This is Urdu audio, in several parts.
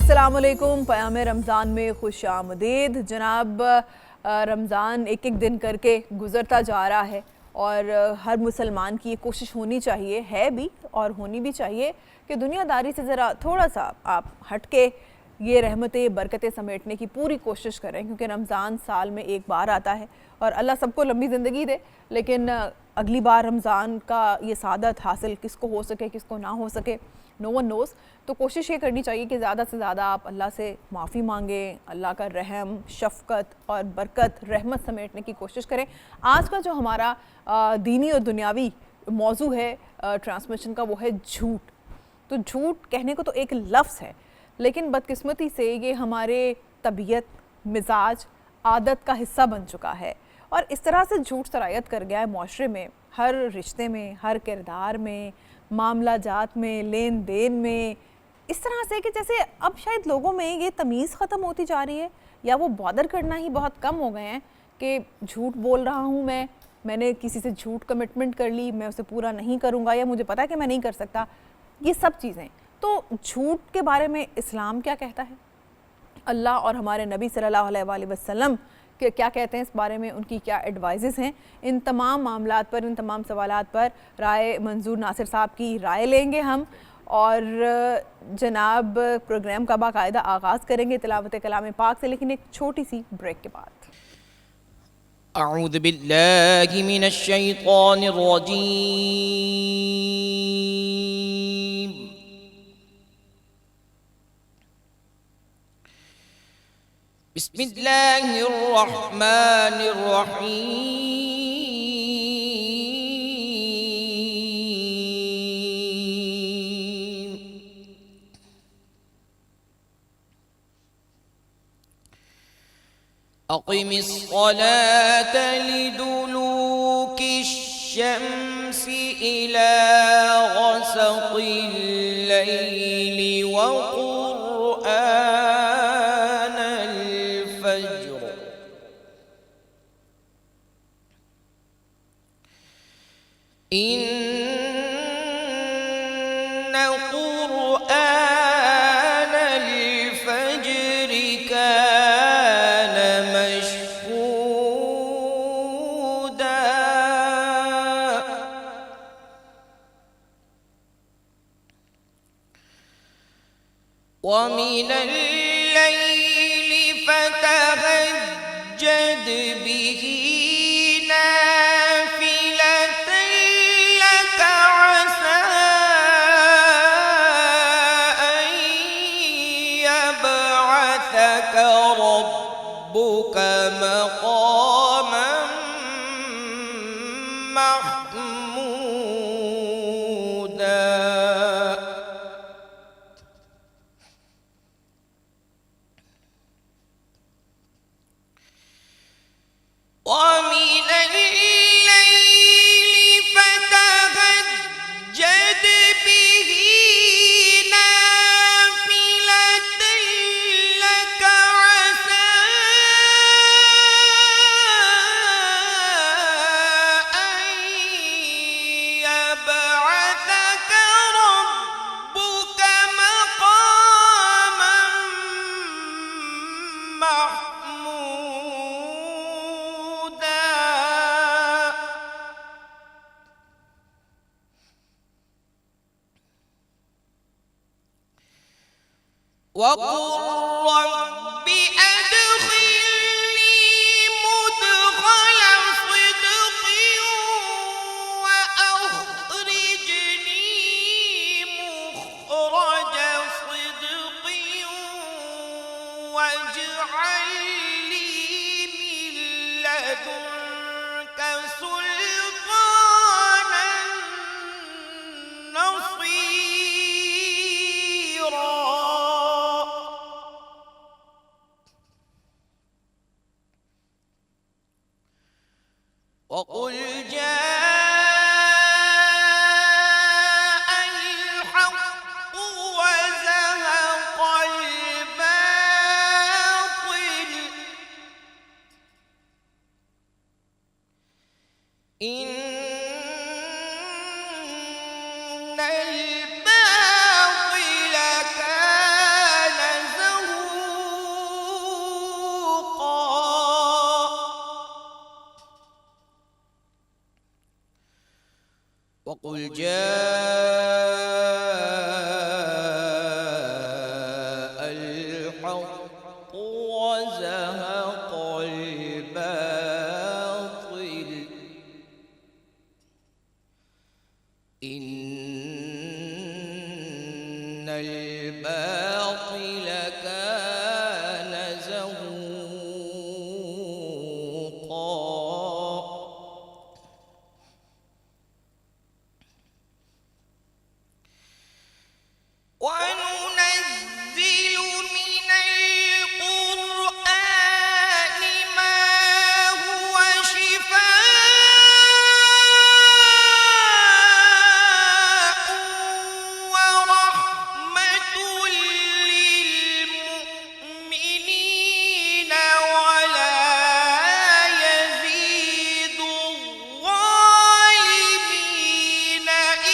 السلام علیکم، پیام رمضان میں خوش آمدید جناب۔ رمضان ایک ایک دن کر کے گزرتا جا رہا ہے اور ہر مسلمان کی یہ کوشش ہونی چاہیے، ہے بھی اور ہونی بھی چاہیے کہ دنیا داری سے ذرا تھوڑا سا آپ ہٹ کے یہ رحمتیں برکتیں سمیٹنے کی پوری کوشش کریں، کیونکہ رمضان سال میں ایک بار آتا ہے اور اللہ سب کو لمبی زندگی دے، لیکن اگلی بار رمضان کا یہ سعادت حاصل کس کو ہو سکے کس کو نہ ہو سکے، نو ون نوز۔ تو کوشش یہ کرنی چاہیے کہ زیادہ سے زیادہ آپ اللہ سے معافی مانگیں، اللہ کا رحم، شفقت اور برکت، رحمت سمیٹنے کی کوشش کریں۔ آج کا جو ہمارا دینی اور دنیاوی موضوع ہے ٹرانسمیشن کا، وہ ہے جھوٹ۔ تو جھوٹ کہنے کو تو ایک لفظ ہے، لیکن بدقسمتی سے یہ ہمارے طبیعت، مزاج، عادت کا حصہ بن چکا ہے، اور اس طرح سے جھوٹ سرایت کر گیا ہے معاشرے میں، ہر رشتے میں، ہر کردار میں، معاملہ جات میں، لین دین میں، اس طرح سے کہ جیسے اب شاید لوگوں میں یہ تمیز ختم ہوتی جا رہی ہے، یا وہ بادر کرنا ہی بہت کم ہو گئے ہیں کہ جھوٹ بول رہا ہوں میں نے کسی سے جھوٹ کمٹمنٹ کر لی، میں اسے پورا نہیں کروں گا، یا مجھے پتا ہے کہ میں نہیں کر سکتا، یہ سب چیزیں۔ تو جھوٹ کے بارے میں اسلام کیا کہتا ہے، اللہ اور ہمارے نبی صلی اللہ علیہ وآلہ وسلم کیا کہتے ہیں اس بارے میں، ان کی کیا ایڈوائزز ہیں، ان تمام معاملات پر، ان تمام سوالات پر رائے منظور ناصر صاحب کی رائے لیں گے ہم، اور جناب پروگرام کا باقاعدہ آغاز کریں گے تلاوت کلام پاک سے، لیکن ایک چھوٹی سی بریک کے بعد۔ اعوذ باللہ من الشیطان الرجیم، بسم اللہ الرحمن الرحیم۔ اقم الصلاة لدلوک الشمس إلى غسق الليل وقرآن الفجر إن قرآن الفجر كان مشهودا ومن الليل فتهجد به نافلة لك عسى أن يبعثك ربك مقاما محمودا ومن الليل فتهجد به نافلة لك عسى أن يبعثك ربك مقاما محمودا وقل رب أدخلني مدخل صدق وأخرجني مخرج صدق واجعل لي من لدنك سلطانا نصيرا وقل جاء الحق وزهق الباطل إن الباطل كان قل جاء الحق وزهق الباطل إن الباطل كان زهوقا وننزل من القرآن ما هو شفاء ورحمة للمؤمنين ولا يزيد الظالمين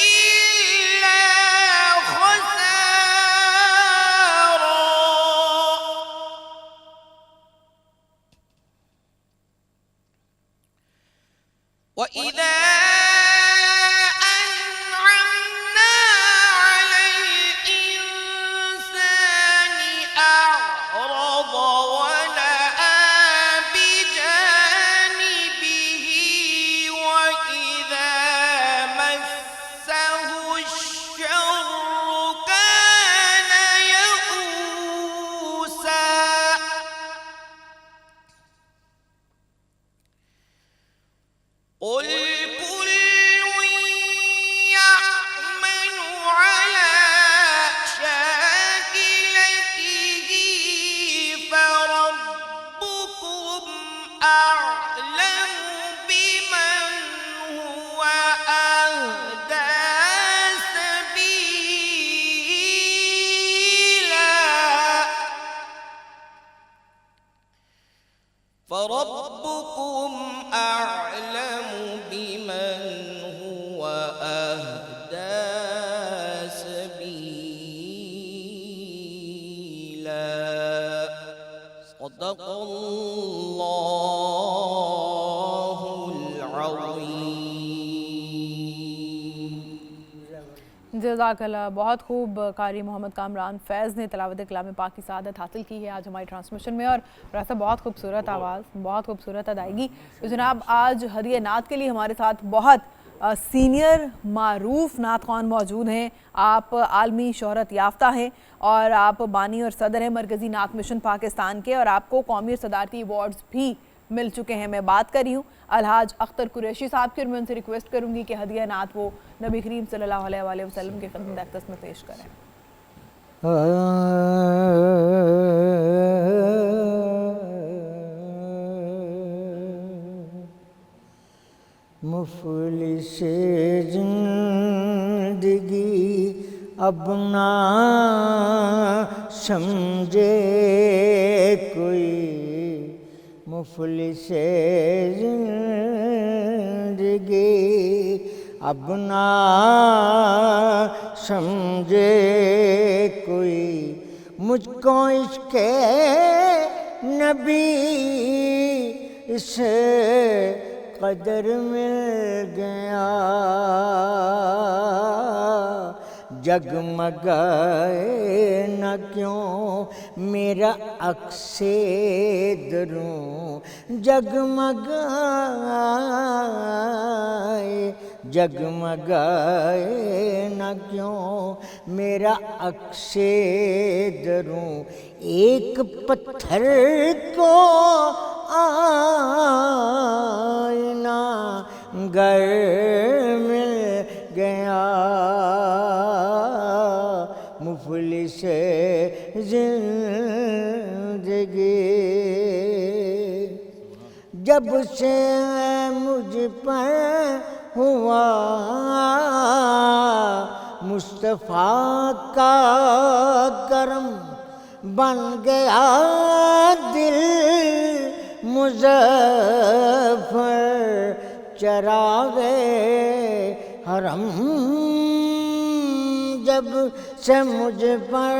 إلا خسارا. وإذا أنعمنا على الإنسان أعرض ونأى بجانبه وإذا مسه الشر كان يئوسا. قل كل يعمل على شاكلته فربكم أعلم بمن هو أهدى سبيلا. فربكم أعلم بمن هو أهدى سبيلا. صدق الله العظيم. جزاکاللہ. بہت خوب قاری محمد کامران فیض نے تلاوت کلام پاک کی سعادت حاصل کی ہے آج ہماری ٹرانسمیشن میں، اور ایسا بہت خوبصورت آواز، بہت خوبصورت ادائیگی. تو جناب آج ہدیہ نعت کے لیے ہمارے ساتھ بہت سینئر معروف نعت خوان موجود ہیں. آپ عالمی شہرت یافتہ ہیں اور آپ بانی اور صدر ہیں مرکزی نعت مشن پاکستان کے، اور آپ کو قومی اور صدارتی ایوارڈز بھی مل چکے ہیں. میں بات کر رہی ہوں الحاج اختر قریشی صاحب کی، اور میں ان سے ریکویسٹ کروں گی کہ ہدیہ نعت وہ نبی کریم صلی اللہ علیہ وآلہ وسلم کی خدمت اقدس میں پیش کریں. مفلس زندگی اب نہ سمجھے کوئی، مفلس زندگی اب نہ سمجھے کوئی، مجھ کو عشق نبی اس قدر مل گیا، جگمگائے نہ کیوں میرا عکس دروں، جگمگائے نہ کیوں میرا عکس دروں، ایک پتھر کو آئینہ گر مل گیا، مفلس زندگی جب سے مجھ پر ہوا مصطفیٰ کا کرم، بن گیا دل مظفر چراغ حرم، جب سے مجھ پر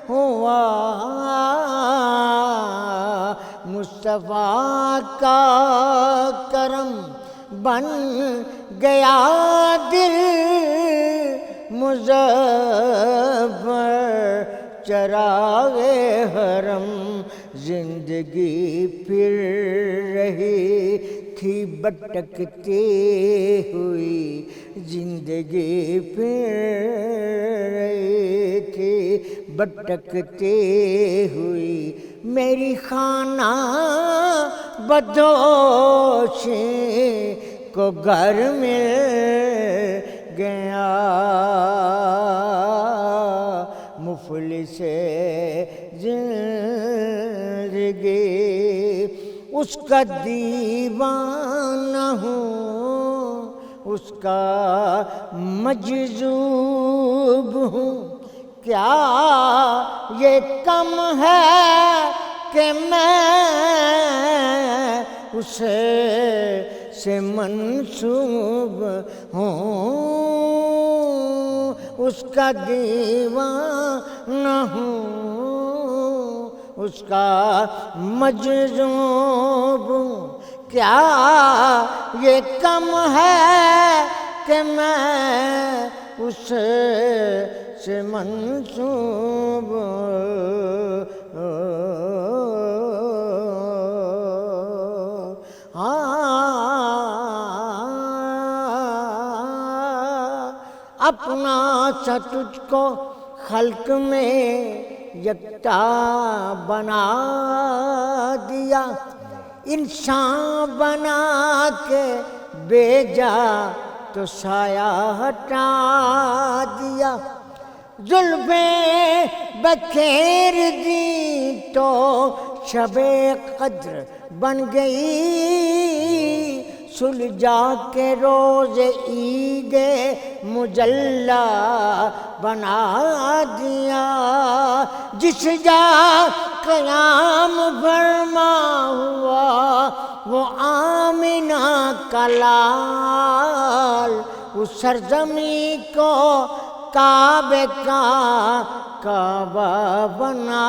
ہوا مصطفیٰ کا کرم، بن گیا دل مظفر چراغ حرم، زندگی پھر رہی تھی بھٹکتی ہوئی، زندگی پھر رہی تھی بھٹکتی ہوئی، میری خانہ بدوشی کو گھر مل گیا، مفلس زندگی اس کا دیوانہ ہوں، اس کا مجذوب ہوں، کیا یہ کم ہے کہ میں اسے سے منسوب ہوں، اس کا دیوانہ ہوں، اس کا مجذوب ہوں، کیا یہ کم ہے کہ میں اس سے منسوب اپنا سا تجھ کو خلق میں یکتا بنا دیا، انسان بنا کے بھیجا تو سایہ ہٹا دیا، زلفیں بکھیر دی تو شب قدر بن گئی، سلجھا کے روز عید مجلہ بنا دیا، جس جا قیام فرما ہوا وہ آمنہ کا لال، اس سرزمین کو کعبے کا کعبہ بنا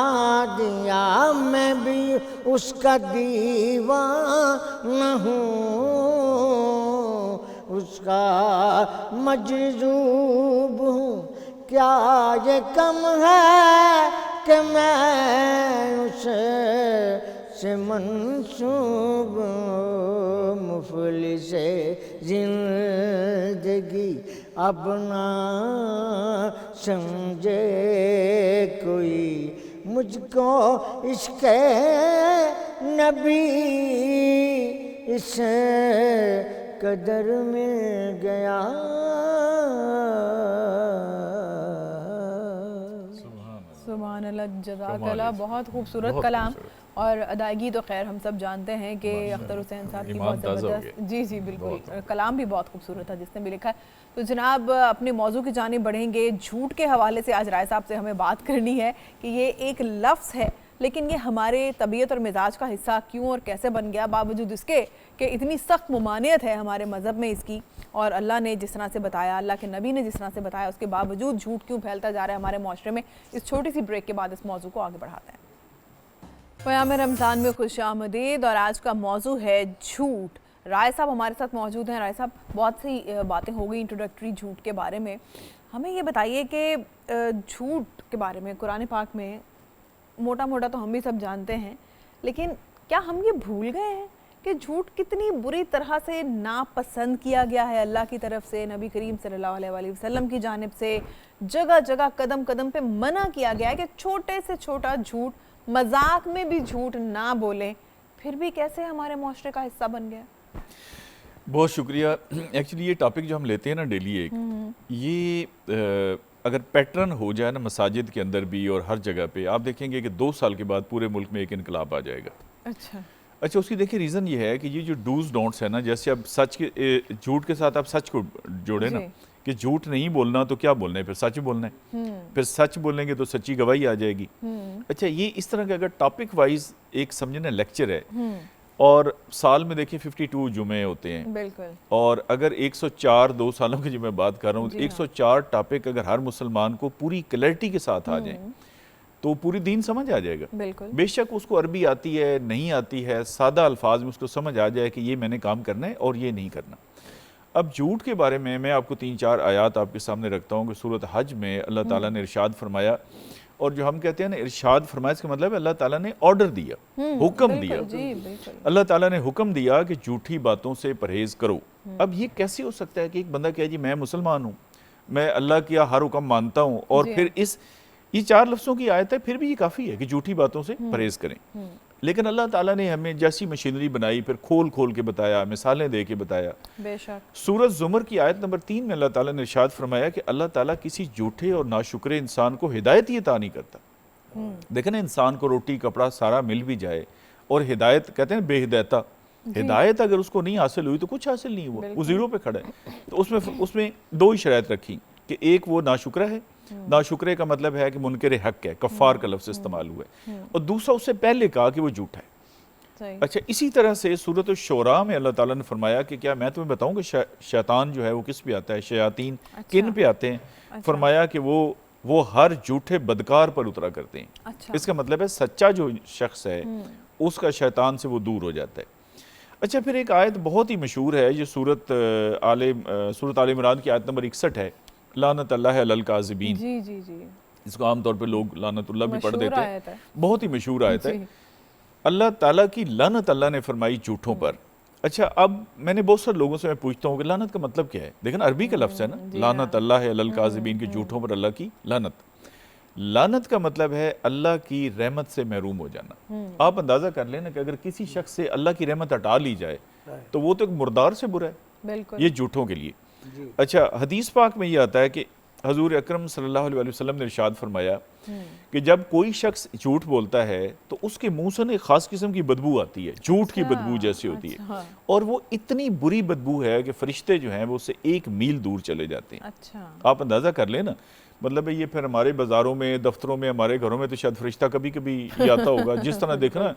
دیا، میں بھی اس کا دیوانہ ہوں، اس کا مجذوب ہوں، کیا یہ کم ہے کہ میں اسے سے منسوب ہوں، مفلس زندگی اب نہ سمجھے کوئی مجھ کو عشق نبی اس قدر مل گیا۔ سبحان اللہ، جزاک اللہ، بہت خوبصورت کلام اور ادائیگی تو خیر ہم سب جانتے ہیں کہ اختر حسین صاحب کی بہت زبردست، جی بالکل، کلام بھی بہت خوبصورت تھا جس نے بھی لکھا ہے۔ تو جناب اپنے موضوع کی جانب بڑھیں گے، جھوٹ کے حوالے سے آج رائے صاحب سے ہمیں بات کرنی ہے کہ یہ ایک لفظ ہے لیکن یہ ہمارے طبیعت اور مزاج کا حصہ کیوں اور کیسے بن گیا، باوجود اس کے کہ اتنی سخت ممانعت ہے ہمارے مذہب میں اس کی، اور اللہ نے جس طرح سے بتایا، اللہ کے نبی نے جس طرح سے بتایا، اس کے باوجود جھوٹ کیوں پھیلتا جا رہا ہے ہمارے معاشرے میں۔ اس چھوٹی سی بریک کے بعد اس موضوع کو آگے بڑھاتے ہیں۔ پیام رمضان میں خوش آمدید، اور آج کا موضوع ہے جھوٹ۔ رائے صاحب ہمارے ساتھ موجود ہیں۔ رائے صاحب، بہت سی باتیں ہو گئی انٹروڈکٹری جھوٹ کے بارے میں، ہمیں یہ بتائیے کہ جھوٹ کے بارے میں قرآن پاک میں موٹا موٹا تو ہم بھی سب جانتے ہیں، لیکن کیا ہم یہ بھول گئے ہیں کہ جھوٹ کتنی بری طرح سے ناپسند کیا گیا ہے اللہ کی طرف سے، نبی کریم صلی اللہ علیہ وآلہ وسلم کی جانب سے جگہ جگہ قدم قدم پہ منع کیا گیا ہے کہ چھوٹے سے چھوٹا جھوٹ، مذاق میں بھی جھوٹ نہ بولیں، پھر بھی کیسے ہمارے معاشرے کا حصہ بن گیا؟ بہت شکریہ۔ ایکچولی یہ ٹاپک جو ہم لیتے ہیں نا ڈیلی ایک، یہ اگر پیٹرن ہو جائے نا مساجد کے اندر بھی اور ہر جگہ پہ، آپ دیکھیں گے کہ 2 سال کے بعد پورے ملک میں ایک انقلاب آ جائے گا۔ اچھا، اس کی دیکھیں ریزن یہ ہے کہ یہ جو ڈوز ڈونٹس ہے نا، جیسے اب سچ کے جھوٹ کے ساتھ آپ سچ کو جوڑیں نا، کہ جھوٹ نہیں بولنا تو کیا بولنا ہے، پھر سچ بولنا ہے، پھر سچ بولیں گے تو سچی گواہی آ جائے گی۔ اچھا، یہ اس طرح کا اگر ٹاپک وائز ایک سمجھے نا لیکچر ہے، اور سال میں دیکھیں 52 جمعے ہوتے ہیں، بالکل، اور اگر 104 2 سالوں کی جو میں بات کر رہا ہوں، 104 ٹاپک اگر ہر مسلمان کو پوری کلیئرٹی کے ساتھ آ جائیں تو پوری دین سمجھ آ جائے گا۔ بالکل، بے شک اس کو عربی آتی ہے نہیں آتی ہے، سادہ الفاظ میں اس کو سمجھ آ جائے کہ یہ میں نے کام کرنا ہے اور یہ نہیں کرنا۔ اب جھوٹ کے بارے میں آپ کو 3-4 آیات آپ کے سامنے رکھتا ہوں کہ سورۃ حج میں اللہ تعالیٰ نے ارشاد فرمایا، اور جو ہم کہتے ہیں نا ارشاد فرمایا، اس کا مطلب ہے اللہ تعالیٰ نے آرڈر دیا، حکم دیا، جی بالکل، اللہ تعالیٰ نے حکم دیا کہ جھوٹی باتوں سے پرہیز کرو۔ اب یہ کیسے ہو سکتا ہے کہ ایک بندہ کہے جی میں مسلمان ہوں، میں اللہ کا ہر حکم مانتا ہوں، اور پھر یہ 4 لفظوں کی آیت ہے، پھر بھی یہ کافی ہے کہ جھوٹی باتوں سے پرہیز کریں۔ لیکن اللہ تعالیٰ نے ہمیں جیسی مشینری بنائی، پھر کھول کھول کے بتایا، مثالیں دے کے بتایا۔ بے شک سورۃ زمر کی آیت نمبر 3 میں اللہ تعالیٰ نے ارشاد فرمایا کہ اللہ تعالیٰ کسی جھوٹے اور ناشکرے انسان کو ہدایت ہی عطا نہیں کرتا۔ دیکھیں نا، انسان کو روٹی کپڑا سارا مل بھی جائے اور ہدایت، کہتے ہیں بے ہدایتہ، ہدایت اگر اس کو نہیں حاصل ہوئی تو کچھ حاصل نہیں ہوا، وہ زیرو پہ کھڑا ہے۔ تو اس میں 2 ہی شرائط رکھی کہ ایک وہ ناشکرہ ہے، ناشکرے کا مطلب ہے کہ منکر حق ہے، کفار کا لفظ استعمال ہوا ہے، اور دوسرا اس سے پہلے کہا کہ وہ جھوٹا ہے۔ اچھا، اسی طرح سے سورۃ الشعراء میں اللہ تعالیٰ نے فرمایا کہ کیا میں تمہیں بتاؤں کہ شیطان جو ہے وہ کس پہ آتا ہے، شیاطین کن پہ آتے ہیں؟ فرمایا کہ وہ ہر جھوٹے بدکار پر اترا کرتے ہیں۔ اس کا مطلب ہے سچا جو شخص ہے اس کا شیطان سے وہ دور ہو جاتا ہے۔ اچھا، پھر ایک آیت بہت ہی مشہور ہے، یہ سورۃ آل عمران کی آیت نمبر 61 ہے، لعنت اللہ علی الکاذبین۔ جی جی جی، اس کو عام طور پہ لوگ لعنت اللہ بھی پڑھ دیتے ہیں، آیت ہے، بہت ہی مشہور آیت ہے۔ اللہ تعالیٰ کی لعنت اللہ نے فرمائی جھوٹوں پر۔ اچھا، اب میں نے بہت سارے لوگوں سے میں پوچھتا ہوں کہ لعنت کا مطلب کیا ہے؟ دیکھیں عربی کا لفظ ہے نا، لعنت اللہ علی الکاذبین، کے جھوٹوں پر اللہ کی لعنت۔ لعنت کا مطلب ہے اللہ کی رحمت سے محروم ہو جانا۔ آپ اندازہ کر لیں نا کہ اگر کسی شخص سے اللہ کی رحمت ہٹا لی جائے تو وہ تو ایک مردار سے برا ہے، بالکل، یہ جھوٹوں کے لیے۔ اچھا، حدیث پاک میں یہ آتا ہے کہ حضور اکرم صلی اللہ علیہ وسلم نے ارشاد فرمایا کہ جب کوئی شخص جھوٹ بولتا ہے تو اس کے منہ سے ایک خاص قسم کی بدبو آتی ہے، جھوٹ کی بدبو جیسی ہوتی ہے، اور وہ اتنی بری بدبو ہے کہ فرشتے جو ہیں وہ اس سے 1 میل دور چلے جاتے ہیں۔ اچھا، آپ اندازہ کر لیں نا، مطلب یہ پھر ہمارے بازاروں میں، دفتروں میں، ہمارے گھروں میں تو شاید فرشتہ کبھی کبھی یہ آتا ہوگا، جس طرح دیکھنا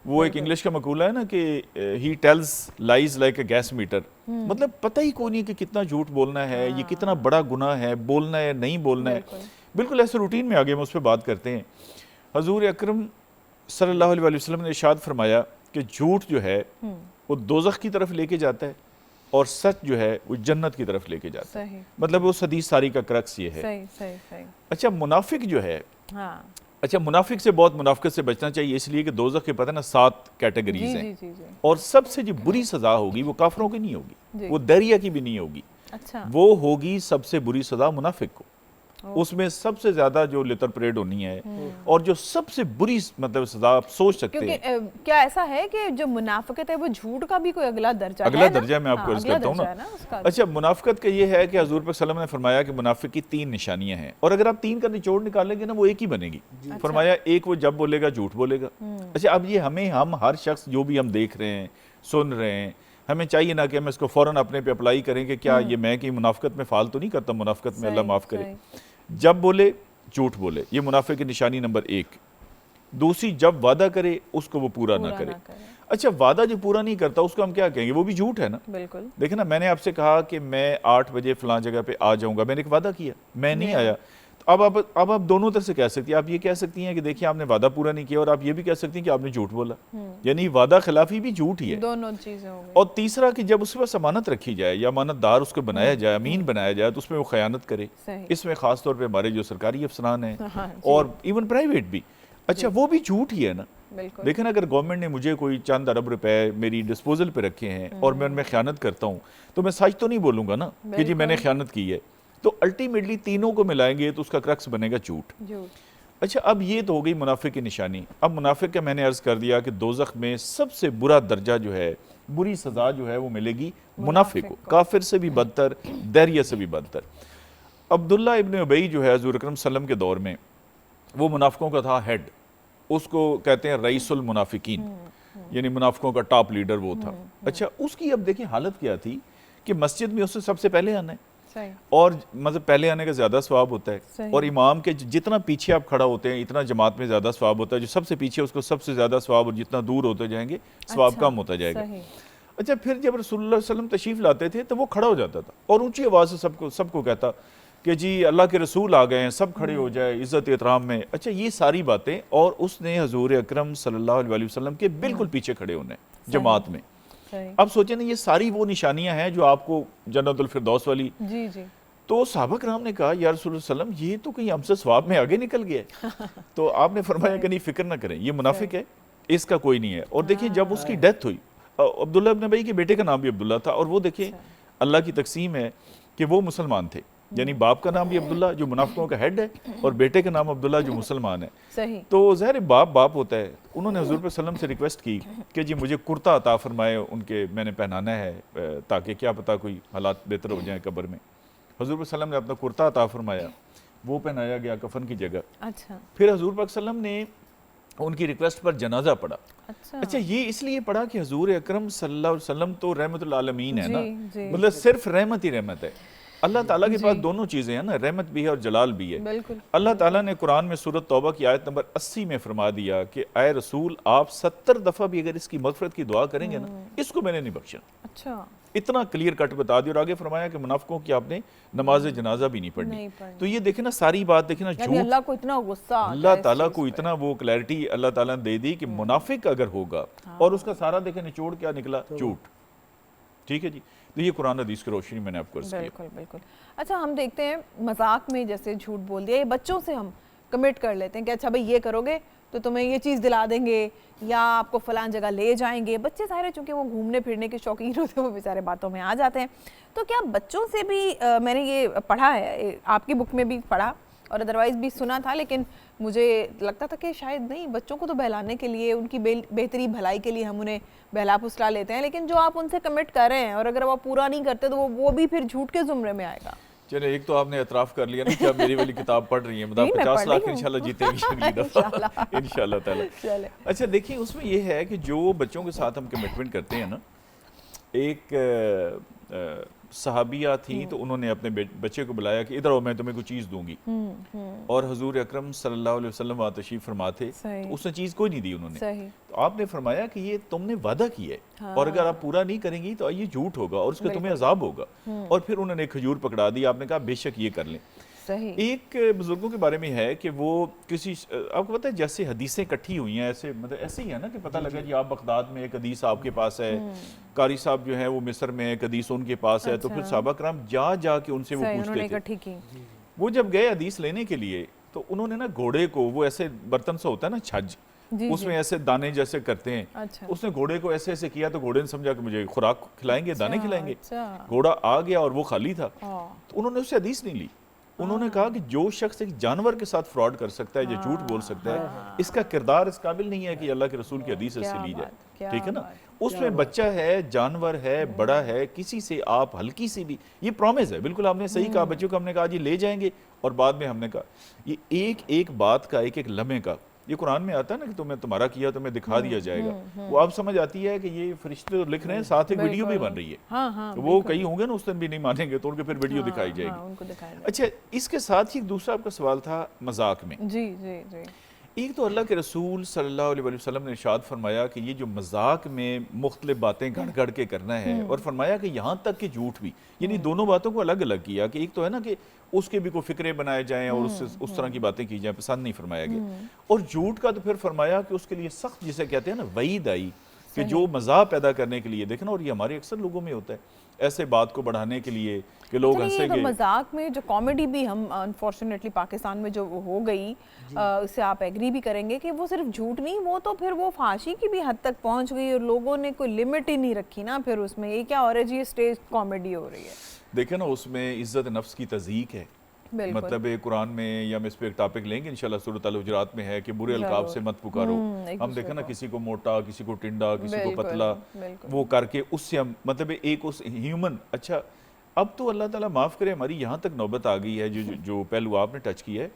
وہ ایک انگلش کا مقولہ ہے نا کہ he tells lies like a gas meter, مطلب پتہ ہی کوئی نہیں کہ کتنا جھوٹ بولنا ہے، یہ کتنا بڑا گناہ ہے، بولنا ہے نہیں بولنا ہے۔ بالکل ایسے روٹین میں آگے ہم اس پہ بات کرتے ہیں۔ حضور اکرم صلی اللہ علیہ وسلم نے ارشاد فرمایا کہ جھوٹ جو ہے وہ دوزخ کی طرف لے کے جاتا ہے، اور سچ جو ہے وہ جنت کی طرف لے کے جاتا ہے۔ مطلب وہ حدیث ساری کا کرکس یہ ہے۔ اچھا، منافق جو ہے، اچھا منافق سے بہت منافقت سے بچنا چاہیے، اس لیے کہ دوزخ کے پتہ نا 7 کیٹیگریز ہیں، اور سب سے جو بری سزا ہوگی وہ کافروں کی نہیں ہوگی، وہ دہریہ کی بھی نہیں ہوگی، وہ ہوگی سب سے بری سزا منافق کو۔ اس میں سب سے زیادہ جو لتر پریڈ ہونی ہے، اور جو سب سے بری مطلب سزا آپ سوچ سکتے ہیں۔ کیونکہ کیا ایسا ہے کہ جو منافقت ہے وہ جھوٹ کا بھی کوئی اگلا درجہ ہے؟ اگلا درجہ میں آپ کو عرض کرتا ہوں نا۔ اچھا، منافقت کا یہ ہے کہ حضور پاک صلی اللہ علیہ وسلم نے فرمایا کہ منافق کی 3 نشانیاں ہیں، اور اگر آپ 3 کا نچوڑ نکالیں گے نا وہ ایک ہی بنے گی۔ فرمایا ایک وہ جب بولے گا جھوٹ بولے گا۔ اچھا، اب یہ ہم ہر شخص جو بھی ہم دیکھ رہے ہیں، سن رہے ہیں، ہمیں چاہیے نا کہ ہم اس کو فوراً اپنے پہ اپلائی کریں کہ کیا یہ میں کہ منافقت میں فال تو نہیں کرتا، منافقت میں اللہ معاف کرے۔ جب بولے جھوٹ بولے، یہ منافق کی نشانی نمبر 1۔ دوسری، جب وعدہ کرے اس کو وہ پورا نہ کرے۔ اچھا، وعدہ جو پورا نہیں کرتا اس کو ہم کیا کہیں گے؟ وہ بھی جھوٹ ہے نا۔ بالکل، دیکھیں نا، میں نے آپ سے کہا کہ میں 8 بجے فلاں جگہ پہ آ جاؤں گا، میں نے ایک وعدہ کیا، میں نہیں آیا، اب آپ دونوں طرح سے کہہ سکتی ہیں۔ آپ یہ کہہ سکتی ہیں کہ دیکھیں آپ نے وعدہ پورا نہیں کیا، اور آپ یہ بھی کہہ سکتی ہیں کہ آپ نے جھوٹ بولا، یعنی وعدہ خلافی بھی جھوٹ ہی ہے، دونوں چیزیں ہو گئی۔ اور تیسرا کہ جب اس کے پاس امانت رکھی جائے یا امانت دار اس کو بنایا جائے، امین بنایا جائے، تو اس میں وہ خیانت کرے۔ اس میں خاص طور پہ ہمارے جو سرکاری افسران ہیں اور ایون پرائیویٹ بھی، اچھا وہ بھی جھوٹ ہی ہے نا۔ لیکن اگر گورنمنٹ نے مجھے کوئی چند ارب روپے میری ڈسپوزل پہ رکھے ہیں اور میں ان میں خیانت کرتا ہوں، تو میں سچ تو نہیں بولوں گا نا کہ جی میں نے خیانت کی ہے، تو الٹیمیٹلی تینوں کو ملائیں گے تو اس کا کرکس بنے گا جھوٹ۔ اچھا، اب یہ تو ہو گئی منافق کی نشانی۔ اب منافق کا میں نے عرض کر دیا کہ دوزخ میں سب سے برا درجہ جو ہے، بری سزا جو ہے وہ ملے گی منافق کو، کافر سے بھی بدتر، دہریہ سے بھی بدتر۔ عبداللہ ابن ابی جو ہے حضور اکرم صلی اللہ علیہ وسلم کے دور میں وہ منافقوں کا تھا ہیڈ، اس کو کہتے ہیں رئیس المنافقین، یعنی منافقوں کا ٹاپ لیڈر وہ تھا۔ اچھا، اس کی اب دیکھیں حالت کیا تھی کہ مسجد میں اس سے سب سے پہلے آنا ہے، اور مطلب پہلے آنے کا زیادہ ثواب ہوتا ہے، اور امام کے جتنا پیچھے آپ کھڑا ہوتے ہیں اتنا جماعت میں زیادہ ثواب ہوتا ہے، جو سب سے پیچھے اس کو سب سے زیادہ ثواب، اور جتنا دور ہوتے جائیں گے ثواب کم ہوتا جائے گا۔ اچھا، پھر جب رسول اللہ علیہ وسلم تشریف لاتے تھے تو وہ کھڑا ہو جاتا تھا اور اونچی آواز سے سب کو کہتا کہ جی اللہ کے رسول آ گئے ہیں، سب کھڑے ہو جائے عزت احترام میں۔ اچھا، یہ ساری باتیں، اور اس نے حضور اکرم صلی اللہ علیہ وسلم کے بالکل پیچھے کھڑے ہونے جماعت میں۔ صحیح. اب سوچیں نا یہ ساری وہ نشانیاں ہیں جو آپ کو جنت الفردوس والی. جی جی. تو صحابہ کرام نے کہا یا رسول اللہ صلی اللہ علیہ وسلم یہ تو کہیں ہم سے ثواب میں آگے نکل گیا ہے. تو آپ نے فرمایا کہ نہیں فکر نہ کریں یہ منافق ہے اس کا کوئی نہیں ہے. اور دیکھیں جب اس کی ڈیتھ ہوئی عبداللہ ابن ابی کے بیٹے کا نام بھی عبداللہ تھا اور وہ دیکھیں اللہ کی تقسیم ہے کہ وہ مسلمان تھے یعنی باپ کا نام بھی عبداللہ جو منافقوں کا ہیڈ ہے اور بیٹے کا نام عبداللہ جو مسلمان ہے. صحیح. تو ظاہر باپ ہوتا ہے. انہوں نے حضور صلی اللہ علیہ وسلم سے ریکویسٹ کی کہ جی مجھے کرتا عطا فرمائے ان کے میں نے پہنانا ہے تاکہ کیا پتہ کوئی حالات بہتر ہو جائیں قبر میں. حضور صلی اللہ علیہ وسلم نے اپنا کرتا عطا فرمایا وہ پہنایا گیا کفن کی جگہ. اچھا. پھر حضور پاک صلی اللہ علیہ وسلم نے ان کی ریکویسٹ پر جنازہ پڑھا. اچھا یہ اس لیے پڑھا کہ حضور اکرم صلی اللہ علیہ وسلم تو رحمت العالمین ہے نا, جی مطلب صرف رحمت ہی رحمت ہے. اللہ تعالیٰ کے پاس دونوں چیزیں ہیں نا, رحمت بھی ہے اور جلال بھی ہے. بالکل. اللہ تعالیٰ نے قرآن میں سورۃ توبہ کی آیت نمبر 80 میں فرما دیا کہ اے رسول آپ 70 دفعہ بھی اگر اس کی مغفرت کی دعا کریں گے نا اس کو میں نے نہیں بخشا. اچھا. اتنا کلیئر کٹ بتا دیا اور آگے فرمایا کہ منافقوں کی آپ نے نماز جنازہ بھی نہیں پڑھنی. تو یہ دیکھیں نا ساری بات دیکھیں نا جھوٹ, اللہ کو اتنا غصہ آتا ہے اللہ تعالیٰ کو اتنا وہ کلیئرٹی اللہ تعالیٰ نے دے دی کہ منافق اگر ہوگا اور اس کا سارا دیکھیں نچوڑ کیا نکلا جھوٹ. ٹھیک ہے جی. تو یہ قرآن حدیث کی روشنی میں نے آپ کو عرض کیا. بالکل بالکل. اچھا ہم دیکھتے ہیں مذاق میں جیسے جھوٹ بول دیا, یہ بچوں سے ہم کمٹ کر لیتے ہیں کہ اچھا بھائی یہ کرو گے تو تمہیں یہ چیز دلا دیں گے یا آپ کو فلان جگہ لے جائیں گے. بچے ظاہر چونکہ وہ گھومنے پھرنے کے شوقین ہوتے ہیں وہ بیچارے باتوں میں آ جاتے ہیں. تو کیا بچوں سے بھی میں نے یہ پڑھا ہے آپ کی بک میں بھی پڑھا اور ادروائز بھی سنا تھا, لیکن مجھے لگتا تھا کہ شاید نہیں, بچوں کو تو بہلانے کے لیے ان کی بہتری بھلائی کے لیے ہم انہیں بہلا پھسلا لیتے ہیں, لیکن جو آپ ان سے کمٹ کر رہے ہیں اور اگر وہ پورا نہیں کرتے تو وہ بھی پھر جھوٹ کے زمرے میں آئے گا. چلے ایک تو آپ نے اعتراف کر لیا نا کہ آپ میری والی کتاب پڑھ رہی ہیں, مطلب 50 لاکھ انشاءاللہ جیتے گی اگلی دفعہ انشاءاللہ تعالی. اچھا دیکھیں اس میں یہ ہے کہ جو بچوں کے ساتھ ہم کمٹمنٹ کرتے ہیں نا, ایک صحابیہ تھی تو انہوں نے اپنے بچے کو بلایا کہ ادھر آؤ میں تمہیں کوئی چیز دوں گی, اور حضور اکرم صلی اللہ علیہ وسلم وہاں تشریف فرما تھے تو اس نے چیز کوئی نہیں دی انہوں نے. تو آپ نے فرمایا کہ یہ تم نے وعدہ کیا ہے اور اگر آپ پورا نہیں کریں گی تو یہ جھوٹ ہوگا اور اس کا تمہیں عذاب ہوگا. اور پھر انہوں نے کھجور پکڑا دی, آپ نے کہا بے شک یہ کر لیں. ایک بزرگوں کے بارے میں ہے کہ وہ کسی آپ کو پتہ ہے جیسے حدیثیں اکٹھی ہوئی ہیں ایسے مطلب ایسے ہی ہے نا کہ پتہ لگا جی آپ بغداد میں ایک حدیث آپ کے پاس ہے, قاری صاحب جو ہیں وہ مصر میں ایک حدیث ان کے پاس ہے, تو پھر صحابہ کرام جا کے ان سے وہ پوچھتے تھے. وہ جب گئے حدیث لینے کے لیے تو انہوں نے نا گھوڑے کو, وہ ایسے برتن سے ہوتا ہے نا چھج, اس میں ایسے دانے جیسے کرتے ہیں, اس نے گھوڑے کو ایسے ایسے کیا تو گھوڑے نے سمجھا کہ مجھے خوراک کھلائیں گے, دانے کھلائیں گے. گھوڑا آ گیا اور وہ خالی تھا, تو انہوں نے اس سے حدیث نہیں لی. انہوں نے کہا کہ جو شخص ایک جانور کے ساتھ فراڈ کر سکتا ہے یا جھوٹ بول سکتا ہے, اس کا کردار اس قابل نہیں ہے کہ اللہ کے رسول کی حدیث اس سے لی جائے. ٹھیک ہے نا, اس میں بچہ ہے, جانور ہے, بڑا ہے, کسی سے آپ ہلکی سی بھی, یہ پرومس ہے بالکل آپ نے صحیح کہا. بچوں کو ہم نے کہا جی لے جائیں گے, اور بعد میں ہم نے کہا یہ ایک ایک بات کا, ایک ایک لمحے کا, یہ قرآن میں آتا ہے نا کہ تمہیں تمہارا کیا تمہیں دکھا دیا جائے گا. وہ آپ سمجھ آتی ہے کہ یہ فرشتے لکھ رہے ہیں, ساتھ ایک ویڈیو بھی بن رہی ہے. وہ کئی ہوں گے نا اس دن بھی نہیں مانیں گے تو ان کے پھر ویڈیو دکھائی جائے گی. اچھا اس کے ساتھ ہی ایک دوسرا آپ کا سوال تھا مذاق میں. جی جی جی. ایک تو اللہ کے رسول صلی اللہ علیہ وسلم نے ارشاد فرمایا کہ یہ جو مذاق میں مختلف باتیں گھڑ گھڑ کے کرنا ہے, اور فرمایا کہ یہاں تک کہ جھوٹ بھی, یعنی دونوں باتوں کو الگ الگ کیا کہ ایک تو ہے نا کہ اس کے بھی کوئی فکرے بنائے جائیں اور اس طرح کی باتیں کی جائیں, پسند نہیں فرمایا گیا. اور جھوٹ کا تو پھر فرمایا کہ اس کے لیے سخت جسے کہتے ہیں نا وعید آئی کہ جو مزاح پیدا کرنے کے لیے, دیکھنا اور یہ ہمارے اکثر لوگوں میں ہوتا ہے ایسے بات کو بڑھانے کے لیے کہ لوگ ہنسیں گے. مذاق میں جو کامیڈی بھی ہم انفارچونیٹلی پاکستان میں جو ہو گئی, اس سے آپ ایگری بھی کریں گے کہ وہ صرف جھوٹ نہیں, وہ تو پھر وہ فحاشی کی بھی حد تک پہنچ گئی اور لوگوں نے کوئی لمٹ ہی نہیں رکھی نا پھر اس میں. یہ کیا ہو رہا ہے جی, اسٹیج کامیڈی ہو رہی ہے. دیکھیں نا اس میں عزت نفس کی تضییق ہے. مطلب قرآن میں, یا ہم اس پہ ایک ٹاپک لیں گے انشاءاللہ سورۃ الحجرات میں ہے کہ برے القاب سے مت پکارو. ہم دیکھیں نا کسی کو موٹا, کسی کو ٹنڈا, کسی کو پتلا, وہ کر کے اس سے ہم مطلب ایک اس ہیومن. اچھا اب تو اللہ تعالیٰ معاف کرے ہماری یہاں تک نوبت آ گئی ہے جو پہلو آپ نے ٹچ کیا ہے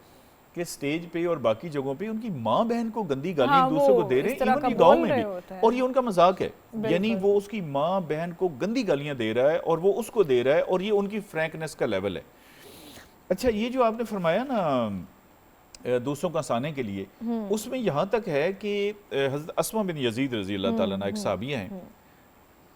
کہ سٹیج پہ اور باقی جگہوں پہ ان کی ماں بہن کو گندی گالیاں دوسروں کو دے رہے ہیں, ایون یہ گاؤں میں بھی, اور یہ ان کا مذاق ہے. یعنی وہ اس کی ماں بہن کو گندی گالیاں دے رہا ہے اور وہ اس کو دے رہا ہے, اور یہ ان کی فرینکنس کا لیول ہے. اچھا یہ جو آپ نے فرمایا نا دوسروں کا ہنسانے کے لیے, اس میں یہاں تک ہے کہ حضرت اسماء بن یزید رضی اللہ تعالیٰ عنہ ایک صحابیہ ہیں,